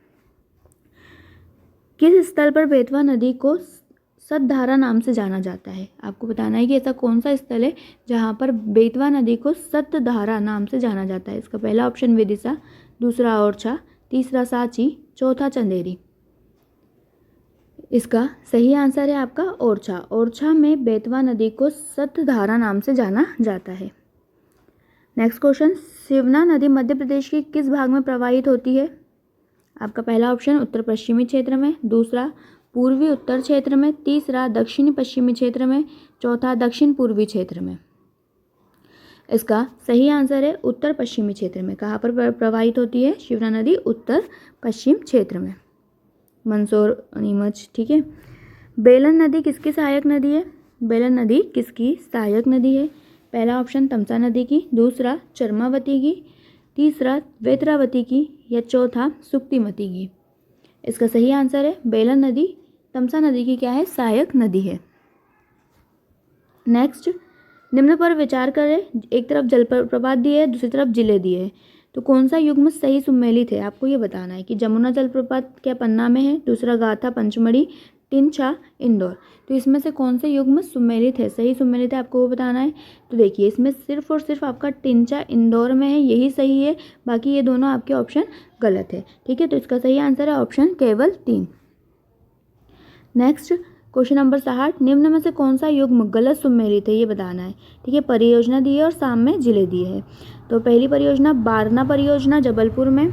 किस स्थल पर बेतवा नदी को सतधारा नाम से जाना जाता है? आपको बताना है कि ऐसा कौन सा स्थल है जहाँ पर बेतवा नदी को सतधारा नाम से जाना जाता है। इसका पहला ऑप्शन विदिशा, दूसरा ओरछा, तीसरा सांची, चौथा चंदेरी। इसका सही आंसर है आपका ओरछा। ओरछा में बेतवा नदी को सतधारा नाम से जाना जाता है। नेक्स्ट क्वेश्चन, शिवना नदी मध्य प्रदेश के किस भाग में प्रवाहित होती है? आपका पहला ऑप्शन उत्तर पश्चिमी क्षेत्र में, दूसरा पूर्वी उत्तर क्षेत्र में, तीसरा दक्षिणी पश्चिमी क्षेत्र में, चौथा दक्षिण पूर्वी क्षेत्र में। इसका सही आंसर है उत्तर पश्चिमी क्षेत्र में। कहाँ पर प्रवाहित होती है शिवना नदी? उत्तर पश्चिम क्षेत्र में, मंदसौर, नीमच। ठीक है। बेलन नदी किसकी सहायक नदी है? बेलन नदी किसकी सहायक नदी है? पहला ऑप्शन तमसा नदी की, दूसरा चरमावती की, तीसरा वेत्रावती की, या चौथा सुक्तिमती की। इसका सही आंसर है बेलन नदी तमसा नदी की क्या है? सहायक नदी है। नेक्स्ट, निम्न पर विचार करें। एक तरफ जलप्रपात दिए है, दूसरी तरफ जिले दिए हैं, तो कौन सा युग्म सही सुमेलित है? आपको ये बताना है कि जमुना जलप्रपात क्या पन्ना में है, दूसरा गाथा पंचमढ़ी, टिंचा इंदौर। तो इसमें से कौन से युग्म सुमेलित है, सही सुमेलित है, आपको वो बताना है। तो देखिए, इसमें सिर्फ और सिर्फ आपका टिंचा इंदौर में है, यही सही है। बाकी ये दोनों आपके ऑप्शन गलत है। ठीक है, तो इसका सही आंसर है ऑप्शन केवल 3। नेक्स्ट क्वेश्चन नंबर 60, निम्न में से कौन सा युग्म गलत सुमेलित है, ये बताना है। ठीक है, परियोजना दी है और सामने जिले दिए हैं। तो पहली परियोजना बारना परियोजना जबलपुर में,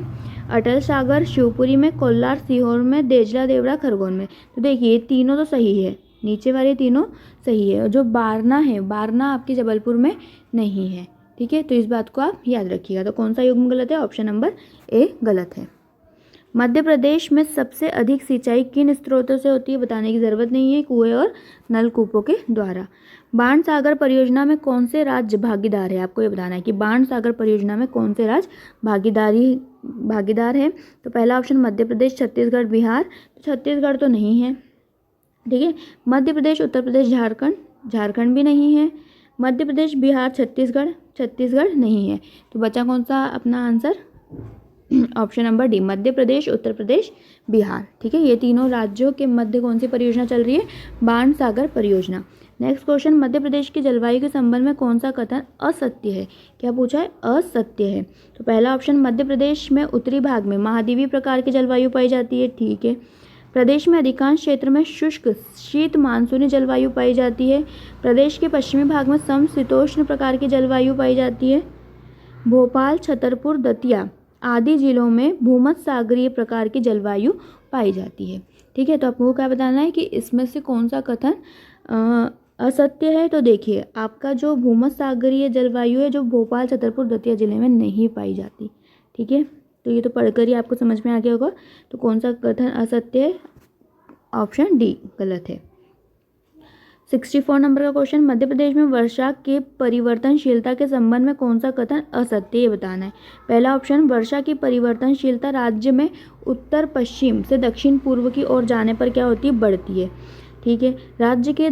अटल सागर शिवपुरी में, कोल्लार सीहोर में, देजला देवड़ा खरगोन में। तो देखिए, तीनों तो सही है, नीचे वाले तीनों सही है, और जो बारना है, बारना आपके जबलपुर में नहीं है। ठीक है, तो इस बात को आप याद रखिएगा। तो कौन सा युग्म गलत है? ऑप्शन नंबर ए गलत है। मध्य प्रदेश में सबसे अधिक सिंचाई किन स्रोतों से होती है, बताने की ज़रूरत नहीं है, कुएं और नलकूपों के द्वारा। बाण सागर परियोजना में कौन से राज्य भागीदार है, आपको ये बताना है कि बाण सागर परियोजना में कौन से राज्य भागीदार है। तो पहला ऑप्शन मध्य प्रदेश, छत्तीसगढ़, बिहार। तो छत्तीसगढ़ तो नहीं है, ठीक है। मध्य प्रदेश, उत्तर प्रदेश, झारखंड भी नहीं है। मध्य प्रदेश, बिहार, छत्तीसगढ़ नहीं है। तो बचा कौन सा अपना answer, option number D, Madhya Pradesh, Uttar Pradesh, Bihar, ठीक है। ये तीनों राज्यों के मध्य कौन सी परियोजना चल रही है, बाण सागर परियोजना। नेक्स्ट क्वेश्चन, मध्य प्रदेश की जलवायु के संबंध में कौन सा कथन असत्य है, क्या पूछा है, असत्य है। तो पहला ऑप्शन, मध्य प्रदेश में उत्तरी भाग में महाद्वीपीय प्रकार की जलवायु पाई जाती है, ठीक है। प्रदेश में अधिकांश क्षेत्र में शुष्क शीत मानसूनी जलवायु पाई जाती है। प्रदेश के पश्चिमी भाग में समशीतोष्ण प्रकार की जलवायु पाई जाती है। भोपाल, छतरपुर, दतिया आदि जिलों में भूमध्य सागरीय प्रकार की जलवायु पाई जाती है, ठीक है। तो आपको क्या बताना है कि इसमें से कौन सा कथन असत्य है। तो देखिए, आपका जो भूमध्य सागरीय जलवायु है जो भोपाल, छतरपुर, दतिया जिले में नहीं पाई जाती, ठीक है। तो ये तो पढ़कर ही आपको समझ में आ गया होगा। तो कौन सा कथन असत्य है, ऑप्शन डी गलत है। 64 नंबर का क्वेश्चन, मध्य प्रदेश में वर्षा के परिवर्तनशीलता के संबंध में कौन सा कथन असत्य, ये बताना है। पहला ऑप्शन, वर्षा की परिवर्तनशीलता राज्य में उत्तर पश्चिम से दक्षिण पूर्व की ओर जाने पर क्या होती है, बढ़ती है, ठीक है। राज्य के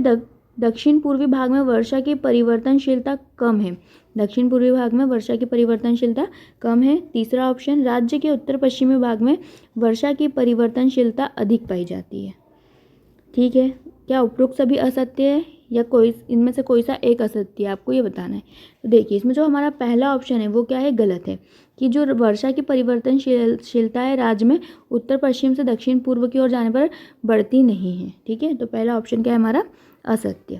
दक्षिण पूर्वी भाग में वर्षा की परिवर्तनशीलता कम है, दक्षिण पूर्वी भाग में वर्षा की परिवर्तनशीलता कम है। तीसरा ऑप्शन, राज्य के उत्तर पश्चिमी भाग में वर्षा की परिवर्तनशीलता अधिक पाई जाती है, ठीक है। क्या उपरोक्त सभी असत्य है या कोई इनमें से कोई सा एक असत्य है, आपको ये बताना है। तो देखिए, इसमें जो हमारा पहला ऑप्शन है वो क्या है, गलत है, कि जो वर्षा की परिवर्तनशीलता है राज्य में उत्तर पश्चिम से दक्षिण पूर्व की ओर जाने पर बढ़ती नहीं है, ठीक है। तो पहला ऑप्शन क्या है हमारा, असत्य।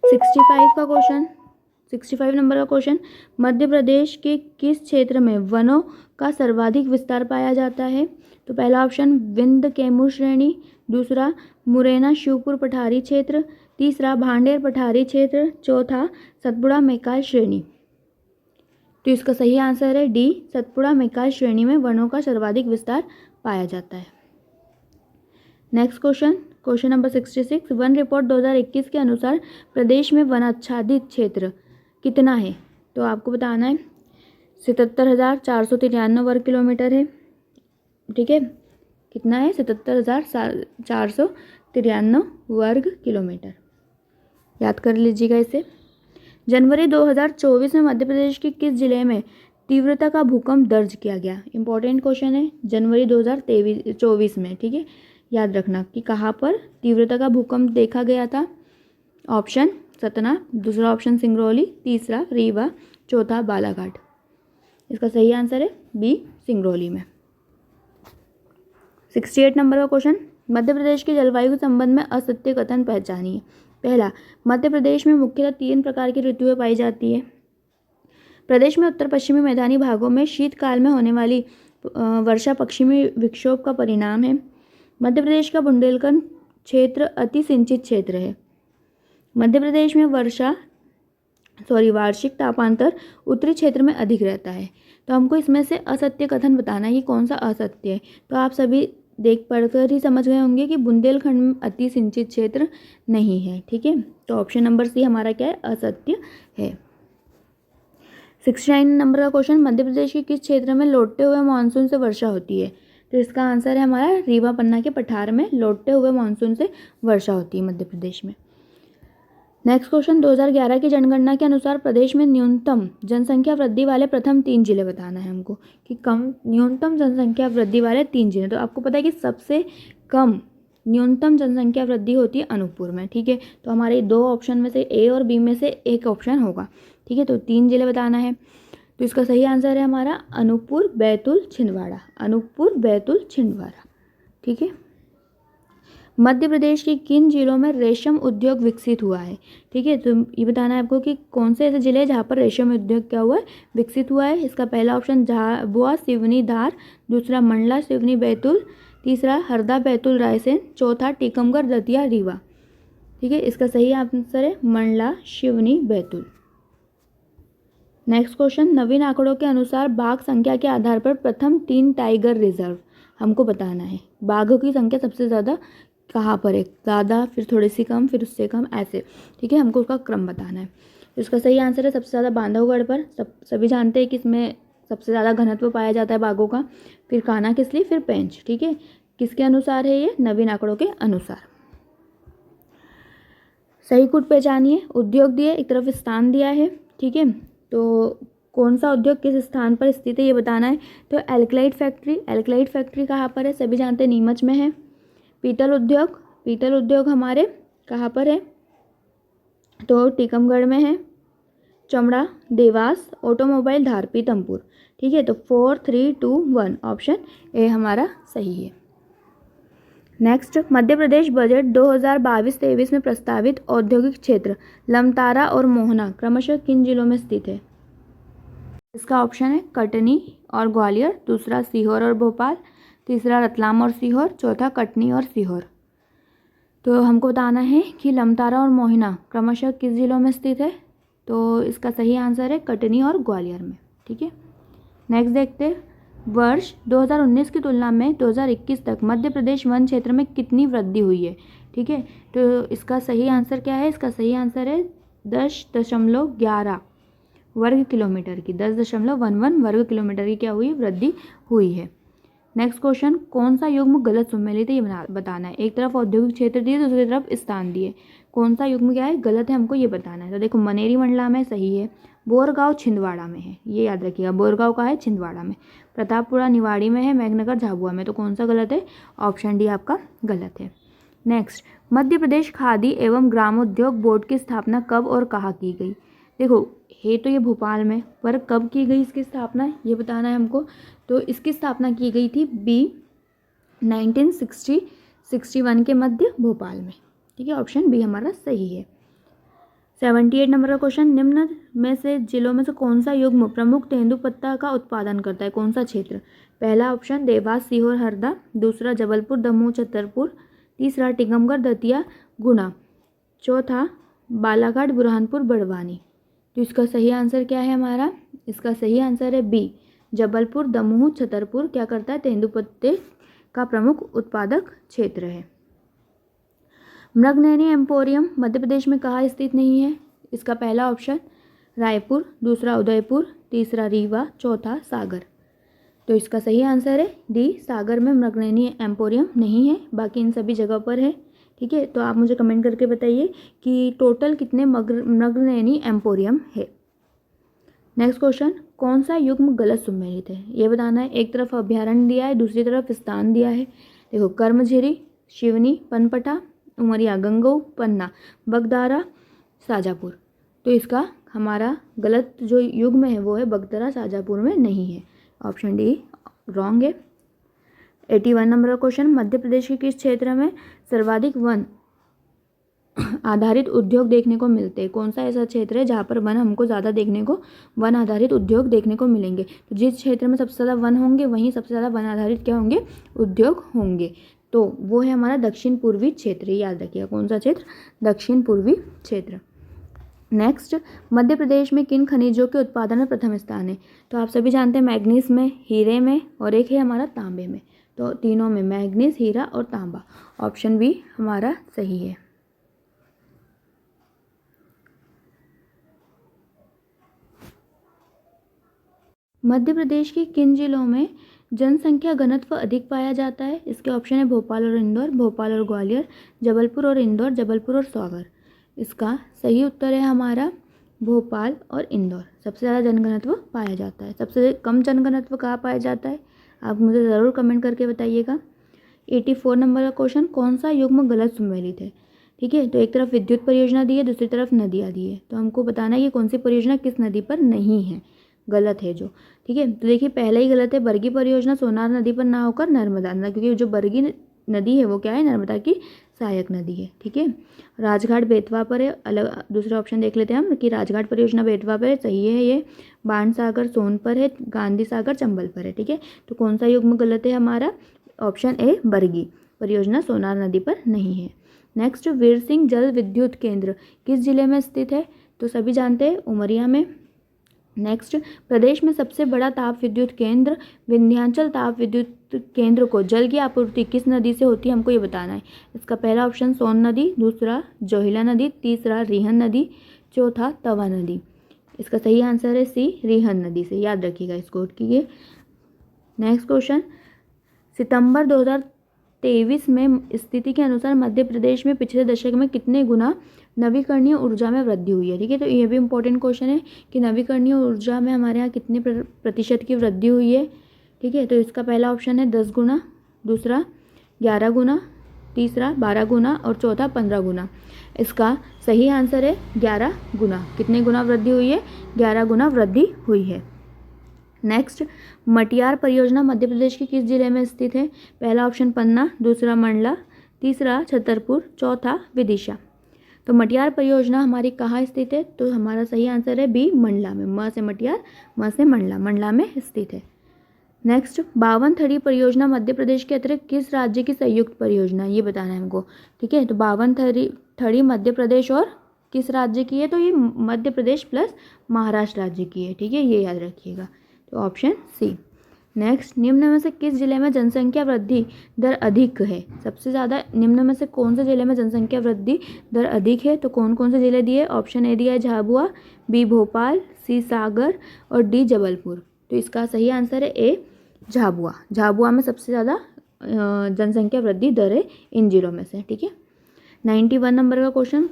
65 नंबर का क्वेश्चन, मध्य प्रदेश के किस क्षेत्र में वनों का सर्वाधिक विस्तार पाया जाता है। तो पहला ऑप्शन, विंध्य कैमूर श्रेणी। दूसरा, मुरैना शिवपुर पठारी क्षेत्र। तीसरा, भांडेर पठारी क्षेत्र। चौथा, सतपुड़ा मैकाल श्रेणी। तो इसका सही आंसर है डी, सतपुड़ा मैकाल श्रेणी में वनों का सर्वाधिक विस्तार पाया जाता है। Next question number 66, one report 2021 के अनुसार प्रदेश में वनाच्छादित क्षेत्र कितना है। तो आपको बताना है 77,493 वर्ग किलोमीटर है, ठीक है। कितना है, 77,493 वर्ग किलोमीटर, याद कर लीजिएगा इसे। जनवरी 2024 में मध्य प्रदेश के किस जिले में तीव्रता का भूकंप दर्ज किया गया, इंपॉर्टेंट क्वेश्चन है, जनवरी 2024 में, ठीक है। याद रखना कि कहाँ पर तीव्रता का भूकंप देखा गया था। ऑप्शन सतना, दूसरा ऑप्शन सिंगरौली, तीसरा रीवा, चौथा बालाघाट। इसका सही आंसर है बी, सिंगरौली में। 68 नंबर का क्वेश्चन, मध्य प्रदेश की जलवायु के संबंध में असत्य कथन पहचानिए। पहला, मध्य प्रदेश में मुख्यतः 3 प्रकार की ऋतुएं पाई जाती है। प्रदेश में उत्तर पश्चिमी मैदानी भागों में शीतकाल में होने वाली वर्षा पश्चिमी विक्षोभ का परिणाम है। मध्य प्रदेश का बुंदेलखंड क्षेत्र अति सिंचित क्षेत्र है। मध्य प्रदेश में वार्षिक तापांतर उत्तरी क्षेत्र में अधिक रहता है। तो हमको इसमें से असत्य कथन बताना है कि कौन सा असत्य है। तो आप सभी देख पढ़कर ही समझ गए होंगे कि बुंदेलखंड में अति सिंचित क्षेत्र नहीं है, ठीक है। तो ऑप्शन नंबर सी हमारा क्या है, असत्य है। 69 नंबर का क्वेश्चन, मध्य प्रदेश के किस क्षेत्र में लौटते हुए मानसून से वर्षा होती है। तो इसका आंसर है हमारा रीवा पन्ना के पठार में लौटते हुए मानसून से वर्षा होती है मध्य प्रदेश में। नेक्स्ट क्वेश्चन, 2011 की जनगणना के अनुसार प्रदेश में न्यूनतम जनसंख्या वृद्धि वाले प्रथम 3 जिले बताना है हमको कि न्यूनतम जनसंख्या वृद्धि वाले 3 जिले। तो आपको पता है कि सबसे कम न्यूनतम जनसंख्या वृद्धि होती है अनूपपुर में, ठीक है। तो हमारे 2 ऑप्शन में से ए और बी में से एक ऑप्शन होगा, ठीक है। तो 3 जिले बताना है। तो इसका सही आंसर है हमारा अनूपपुर, बैतूल, छिंदवाड़ा। अनूपपुर, बैतूल, छिंदवाड़ा, ठीक है। मध्य प्रदेश के किन जिलों में रेशम उद्योग विकसित हुआ है, ठीक है। तो ये बताना है आपको कि कौन से ऐसे जिले हैं जहाँ पर रेशम उद्योग क्या हुआ है, विकसित हुआ है। इसका पहला ऑप्शन झाबुआ, सिवनी, धार। दूसरा मंडला, सिवनी, बैतूल। तीसरा हरदा, बैतूल, रायसेन। चौथा टीकमगढ़, दतिया, रीवा, ठीक है। इसका सही आंसर है मंडला, सिवनी, बैतूल। नेक्स्ट क्वेश्चन, नवीन आंकड़ों के अनुसार बाघ संख्या के आधार पर प्रथम 3 टाइगर रिजर्व हमको बताना है। बाघों की संख्या सबसे ज़्यादा कहाँ पर है, ज़्यादा, फिर थोड़ी सी कम, फिर उससे कम, ऐसे, ठीक है, हमको उसका क्रम बताना है। तो इसका सही आंसर है सबसे ज़्यादा बांधवगढ़ पर। सभी जानते हैं कि इसमें सबसे ज़्यादा घनत्व पाया जाता है बाघों का, फिर कान्हा किसली, फिर पेंच, ठीक है। किसके अनुसार है ये, नवीन आंकड़ों के अनुसार। सही कूट पहचानिए। उद्योग दिए, एक तरफ स्थान दिया है, ठीक है, तो कौन सा उद्योग किस स्थान पर स्थित है ये बताना है। तो एल्कलाइट फैक्ट्री कहाँ पर है, सभी जानते हैं नीमच में है। पीतल उद्योग हमारे कहाँ पर है, तो टीकमगढ़ में है। चमड़ा देवास, ऑटोमोबाइल धार पीतमपुर, ठीक है। तो 4 3 2 1 ऑप्शन ए हमारा सही है। नेक्स्ट, मध्य प्रदेश बजट 2022-23 में प्रस्तावित औद्योगिक क्षेत्र लमतारा और मोहना क्रमशः किन जिलों में स्थित है। इसका ऑप्शन है कटनी और ग्वालियर, दूसरा सीहोर और भोपाल, तीसरा रतलाम और सीहोर, चौथा कटनी और सीहोर। तो हमको बताना है कि लमतारा और मोहना क्रमशः किस जिलों में स्थित है। तो इसका सही आंसर है कटनी और ग्वालियर में, ठीक है। नेक्स्ट देखते हैं, वर्ष 2019 की तुलना में 2021 तक मध्य प्रदेश वन क्षेत्र में कितनी वृद्धि हुई है, ठीक है। तो इसका सही आंसर क्या है, इसका सही आंसर है 10.11 वर्ग किलोमीटर की, 10.11 वर्ग किलोमीटर की क्या हुई, वृद्धि हुई है। नेक्स्ट क्वेश्चन, कौन सा युग्म गलत सुमेलित है ये बताना है। एक तरफ औद्योगिक क्षेत्र दिए, दूसरी तरफ स्थान दिए, कौन सा युग्म क्या है, गलत है, हमको ये बताना है। तो देखो, मनेरी मंडला में सही है, बोरगांव छिंदवाड़ा में है, ये याद रखिएगा, बोरगांव का है छिंदवाड़ा में, प्रतापपुरा निवाड़ी में है, मेघनगर झाबुआ में। तो कौन सा गलत है, ऑप्शन डी आपका गलत है। नेक्स्ट, मध्य प्रदेश खादी एवं ग्रामोद्योग बोर्ड की स्थापना कब और कहाँ की गई। देखो, है तो ये भोपाल में, पर कब की गई इसकी स्थापना ये बताना है हमको। तो इसकी स्थापना की गई थी 1961 के मध्य भोपाल में, ठीक है। ऑप्शन बी हमारा सही है। 78 नंबर का क्वेश्चन, निम्न में से जिलों में से कौन सा युग्म प्रमुख तेंदुपत्ता का उत्पादन करता है, कौन सा क्षेत्र। पहला ऑप्शन देवास सीहोर हरदा, दूसरा जबलपुर दमोह छतरपुर, तीसरा टीकमगढ़ दतिया गुना, चौथा बालाघाट बुरहानपुर बड़वानी। तो इसका सही आंसर क्या है हमारा, इसका सही आंसर है बी, जबलपुर दमोह छतरपुर क्या करता है, तेंदुपत्ते का प्रमुख उत्पादक क्षेत्र है। मृगनयनी एम्पोरियम मध्य प्रदेश में कहाँ स्थित नहीं है। इसका पहला ऑप्शन रायपुर, दूसरा उदयपुर, तीसरा रीवा, चौथा सागर। तो इसका सही आंसर है डी, सागर में मृगनयनी एम्पोरियम नहीं है, बाकी इन सभी जगह पर है, ठीक है। तो आप मुझे कमेंट करके बताइए कि टोटल कितने मृगनयनी एम्पोरियम है। नेक्स्ट क्वेश्चन, कौन सा युग्म गलत सुमेलित है ये बताना है। एक तरफ अभ्यारण्य दिया है, दूसरी तरफ स्थान दिया है। देखो, कर्मझिरी, शिवनी, पनपटा, उमरिया, गंगो, पन्ना, बगदारा, शाजापुर। तो इसका हमारा गलत जो युग्म है वो है बगदारा, शाजापुर में नहीं है, ऑप्शन डी रॉन्ग है। 81 नंबर का क्वेश्चन, मध्य प्रदेश के किस क्षेत्र में सर्वाधिक वन आधारित उद्योग देखने को मिलते हैं। कौन सा ऐसा क्षेत्र है जहाँ पर वन हमको ज़्यादा देखने को, वन आधारित उद्योग देखने को मिलेंगे। तो जिस क्षेत्र में सबसे ज़्यादा वन होंगे वहीं सबसे ज़्यादा वन आधारित क्या होंगे, उद्योग होंगे। तो वो है हमारा दक्षिण पूर्वी क्षेत्र, याद रखिएगा कौन सा क्षेत्र, दक्षिण पूर्वी क्षेत्र। नेक्स्ट, मध्य प्रदेश में किन खनिजों के उत्पादन में प्रथम स्थान है। तो आप सभी जानते हैं मैग्नीज में, हीरे में, और एक है हमारा तांबे में। तो तीनों में मैग्नीज, हीरा और तांबा, ऑप्शन बी हमारा सही है। मध्य प्रदेश के किन जिलों में जनसंख्या घनत्व अधिक पाया जाता है। इसके ऑप्शन है भोपाल और इंदौर, भोपाल और ग्वालियर, जबलपुर और इंदौर, जबलपुर और सागर। इसका सही उत्तर है हमारा भोपाल और इंदौर। सबसे ज़्यादा जनघनत्व पाया जाता है। सबसे कम जनघनत्व कहाँ पाया जाता है, आप मुझे ज़रूर कमेंट करके बताइएगा। 84 नंबर का क्वेश्चन, कौन सा युग्म गलत सुमेलित है। ठीक है, तो एक तरफ विद्युत परियोजना दी है, दूसरी तरफ नदियाँ दी है। तो हमको बताना है कि कौन सी परियोजना किस नदी पर नहीं है, गलत है जो। ठीक है, तो देखिए पहला ही गलत है, बरगी परियोजना सोनार नदी पर ना होकर नर्मदा नदी, क्योंकि जो बरगी नदी है वो क्या है, नर्मदा की सहायक नदी है। ठीक है, राजघाट बेतवा पर है, अलग दूसरा ऑप्शन देख लेते हैं हम कि राजघाट परियोजना बेतवा पर है, सही है ये। बाणसागर सोन पर है, गांधी सागर चंबल पर है। ठीक है, तो कौन सा युग्म गलत है हमारा, ऑप्शन ए बरगी परियोजना सोनार नदी पर नहीं है। नेक्स्ट, वीर सिंह जल विद्युत केंद्र किस जिले में स्थित है। तो सभी जानते हैं उमरिया में, नेक्स्ट, प्रदेश में सबसे बड़ा ताप विद्युत केंद्र विंध्याचल ताप विद्युत केंद्र को जल की आपूर्ति किस नदी से होती है, हमको ये बताना है। इसका पहला ऑप्शन सोन नदी, दूसरा जोहिला नदी, तीसरा रिहन नदी, चौथा तवा नदी। इसका सही आंसर है सी, रिहन नदी से, याद रखिएगा इसको नोट कीजिए। नेक्स्ट क्वेश्चन, सितंबर 2023 में स्थिति के अनुसार मध्य प्रदेश में पिछले दशक में कितने गुना नवीकरणीय ऊर्जा में वृद्धि हुई है। ठीक है, तो ये भी इंपॉर्टेंट क्वेश्चन है कि नवीकरणीय ऊर्जा में हमारे यहाँ कितने प्रतिशत की वृद्धि हुई है। ठीक है, तो इसका पहला ऑप्शन है 10 गुना, दूसरा 11 गुना, तीसरा 12 गुना और चौथा 15 गुना। इसका सही आंसर है 11 गुना। कितने गुना वृद्धि हुई है? 11 गुना वृद्धि हुई है। नेक्स्ट, मटियार परियोजना मध्य प्रदेश के किस जिले में स्थित है? पहला ऑप्शन पन्ना, दूसरा मंडला, तीसरा छतरपुर, चौथा विदिशा। तो मटियार परियोजना हमारी कहाँ स्थित है? तो हमारा सही आंसर है बी, मंडला में। म से मटियार, म से मंडला, मंडला में स्थित है। नेक्स्ट, 52 परियोजना मध्य प्रदेश के अतिरिक्त किस राज्य की संयुक्त परियोजना, ये बताना है हमको। ठीक है, तो 52 मध्य प्रदेश और किस राज्य की है? तो ये मध्य प्रदेश प्लस महाराष्ट्र राज्य की है। ठीक है, ये याद रखिएगा, तो ऑप्शन सी। नेक्स्ट, निम्न में से किस जिले में जनसंख्या वृद्धि दर अधिक है? सबसे ज़्यादा निम्न में से कौन से जिले में जनसंख्या वृद्धि दर अधिक है? तो कौन कौन से जिले दिए? ऑप्शन ए दिया है झाबुआ, बी भोपाल, सी सागर और डी जबलपुर। तो इसका सही आंसर है ए, झाबुआ। झाबुआ में सबसे ज़्यादा जनसंख्या वृद्धि दर है इन जिलों में से। ठीक है, 91 नंबर का क्वेश्चन,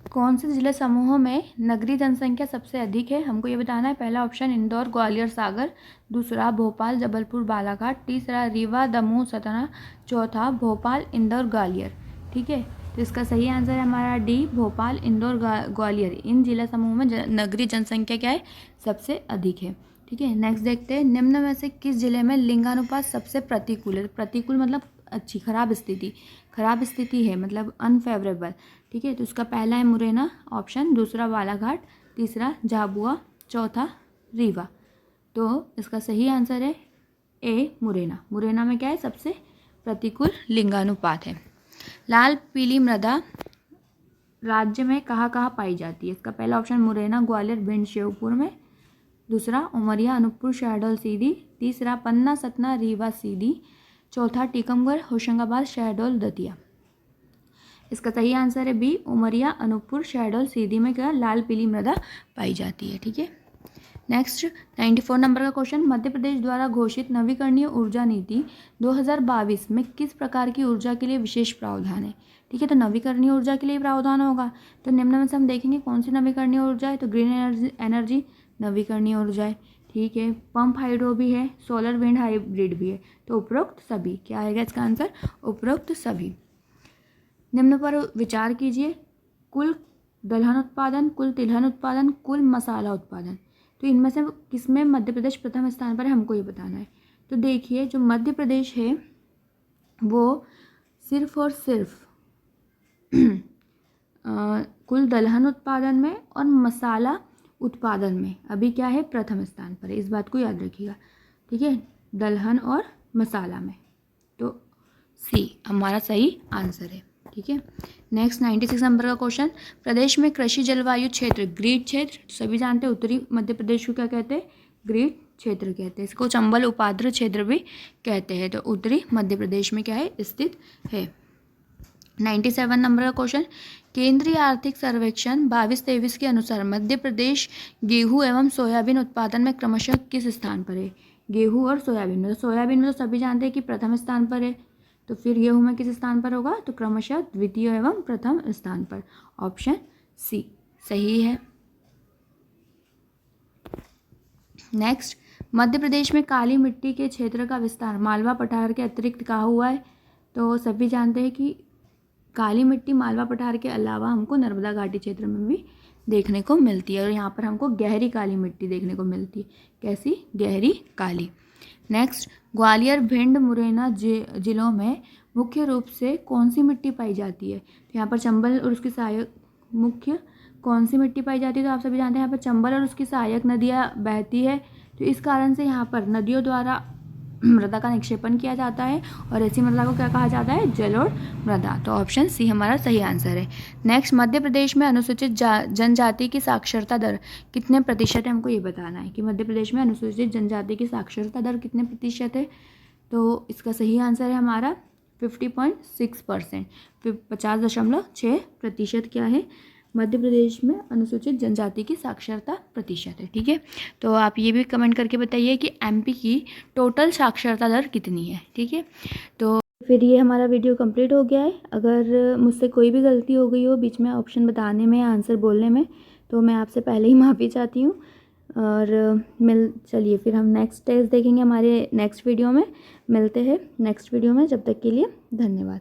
कौन से जिले समूहों में नगरीय जनसंख्या सबसे अधिक है? हमको ये बताना है। पहला ऑप्शन इंदौर, ग्वालियर, सागर, दूसरा भोपाल, जबलपुर, बालाघाट, तीसरा रीवा, दमोह, सतना, चौथा भोपाल, इंदौर, ग्वालियर। ठीक है, तो इसका सही आंसर है हमारा डी, भोपाल, इंदौर, ग्वालियर। इन जिला समूह में नगरीय जनसंख्या क्या है? सबसे अधिक है। ठीक है, नेक्स्ट देखते हैं, निम्न में से किस जिले में लिंगानुपात सबसे प्रतिकूल है? प्रतिकूल मतलब अच्छी, खराब स्थिति है, मतलब अनफेवरेबल। ठीक है, तो उसका पहला है मुरैना ऑप्शन, दूसरा बालाघाट, तीसरा झाबुआ, चौथा रीवा। तो इसका सही आंसर है ए, मुरैना। मुरैना में क्या है? सबसे प्रतिकूल लिंगानुपात है। लाल पीली मृदा राज्य में कहाँ पाई जाती है? इसका पहला ऑप्शन मुरैना, ग्वालियर, भिंड, श्योपुर में, दूसरा उमरिया, अनूपपुर, शहडोल, सीधी, तीसरा पन्ना, सतना, रीवा, सीधी, चौथा टीकमगढ़, होशंगाबाद, शहडोल, दतिया। इसका सही आंसर है बी, उमरिया, अनूपपुर, शहडोल, सीधी में क्या लाल पीली मृदा पाई जाती है। ठीक है, नेक्स्ट 94 नंबर का क्वेश्चन, मध्य प्रदेश द्वारा घोषित नवीकरणीय ऊर्जा नीति 2022 में किस प्रकार की ऊर्जा के लिए विशेष प्रावधान है? ठीक है, तो नवीकरणीय ऊर्जा के लिए प्रावधान होगा। तो निम्न में से हम देखेंगे कौन सी नवीकरणीय ऊर्जा है। तो ग्रीन एनर्जी नवीकरणीय ऊर्जा है। ठीक है, पंप हाइड्रो भी है, सोलर विंड हाइब्रिड भी है। तो उपरोक्त सभी, क्या आएगा इसका आंसर? उपरोक्त सभी। निम्न पर विचार कीजिए, कुल दलहन उत्पादन, कुल तिलहन उत्पादन, कुल मसाला उत्पादन। तो इनमें से किसमें मध्य प्रदेश प्रथम स्थान पर है, हमको ये बताना है। तो देखिए, जो मध्य प्रदेश है वो सिर्फ और सिर्फ कुल दलहन उत्पादन में और मसाला उत्पादन में अभी क्या है? प्रथम स्थान पर है। इस बात को याद रखिएगा। ठीक है, दलहन और मसाला में, तो सी हमारा सही आंसर है। ठीक है, नेक्स्ट 96 नंबर का क्वेश्चन, प्रदेश में कृषि जलवायु क्षेत्र ग्रीड क्षेत्र, सभी जानते हैं उत्तरी मध्य प्रदेश को क्या कहते हैं? ग्रीड क्षेत्र कहते हैं। इसको चंबल उपाद्र क्षेत्र भी कहते हैं। तो उत्तरी मध्य प्रदेश में क्या है? स्थित है। 97 नंबर का क्वेश्चन, केंद्रीय आर्थिक सर्वेक्षण 22-23 के अनुसार मध्य प्रदेश गेहूं एवं सोयाबीन उत्पादन में क्रमशः किस स्थान पर है? गेहूं और सोयाबीन में, तो सोयाबीन में तो सभी जानते हैं कि प्रथम स्थान पर है। तो फिर गेहूं में किस स्थान पर होगा? तो क्रमशः द्वितीय एवं प्रथम स्थान पर। ऑप्शन सी सही है। नेक्स्ट, मध्य प्रदेश में काली मिट्टी के क्षेत्र का विस्तार मालवा पठार के अतिरिक्त कहाँ हुआ है? तो सभी जानते हैं कि काली मिट्टी मालवा पठार के अलावा हमको नर्मदा घाटी क्षेत्र में भी देखने को मिलती है, और यहाँ पर हमको गहरी काली मिट्टी देखने को मिलती है। कैसी? गहरी काली। नेक्स्ट, ग्वालियर, भिंड, मुरैना जिलों में मुख्य रूप से कौन सी मिट्टी पाई जाती है? तो यहाँ पर चंबल और उसकी सहायक मुख्य कौन सी मिट्टी पाई जाती है? तो आप सभी जानते हैं यहाँ पर चंबल और उसकी सहायक नदियाँ बहती है, तो इस कारण से यहाँ पर नदियों द्वारा मृदा का निक्षेपण किया जाता है और ऐसी मृदा को क्या कहा जाता है, जलोढ़ मृदा। तो ऑप्शन सी हमारा सही आंसर है। नेक्स्ट, मध्य प्रदेश में अनुसूचित जनजाति की साक्षरता दर कितने प्रतिशत है, हमको ये बताना है कि मध्य प्रदेश में अनुसूचित जनजाति की साक्षरता दर कितने प्रतिशत है। तो इसका सही आंसर है हमारा 50.6%, 50.6% क्या है, मध्य प्रदेश में अनुसूचित जनजाति की साक्षरता प्रतिशत है। ठीक है, तो आप ये भी कमेंट करके बताइए कि एमपी की टोटल साक्षरता दर कितनी है। ठीक है, तो फिर ये हमारा वीडियो कंप्लीट हो गया है। अगर मुझसे कोई भी गलती हो गई हो बीच में ऑप्शन बताने में, आंसर बोलने में, तो मैं आपसे पहले ही माफ़ी चाहती हूँ। और चलिए फिर हम नेक्स्ट टेस्ट देखेंगे हमारे नेक्स्ट वीडियो में। मिलते हैं नेक्स्ट वीडियो में, जब तक के लिए धन्यवाद।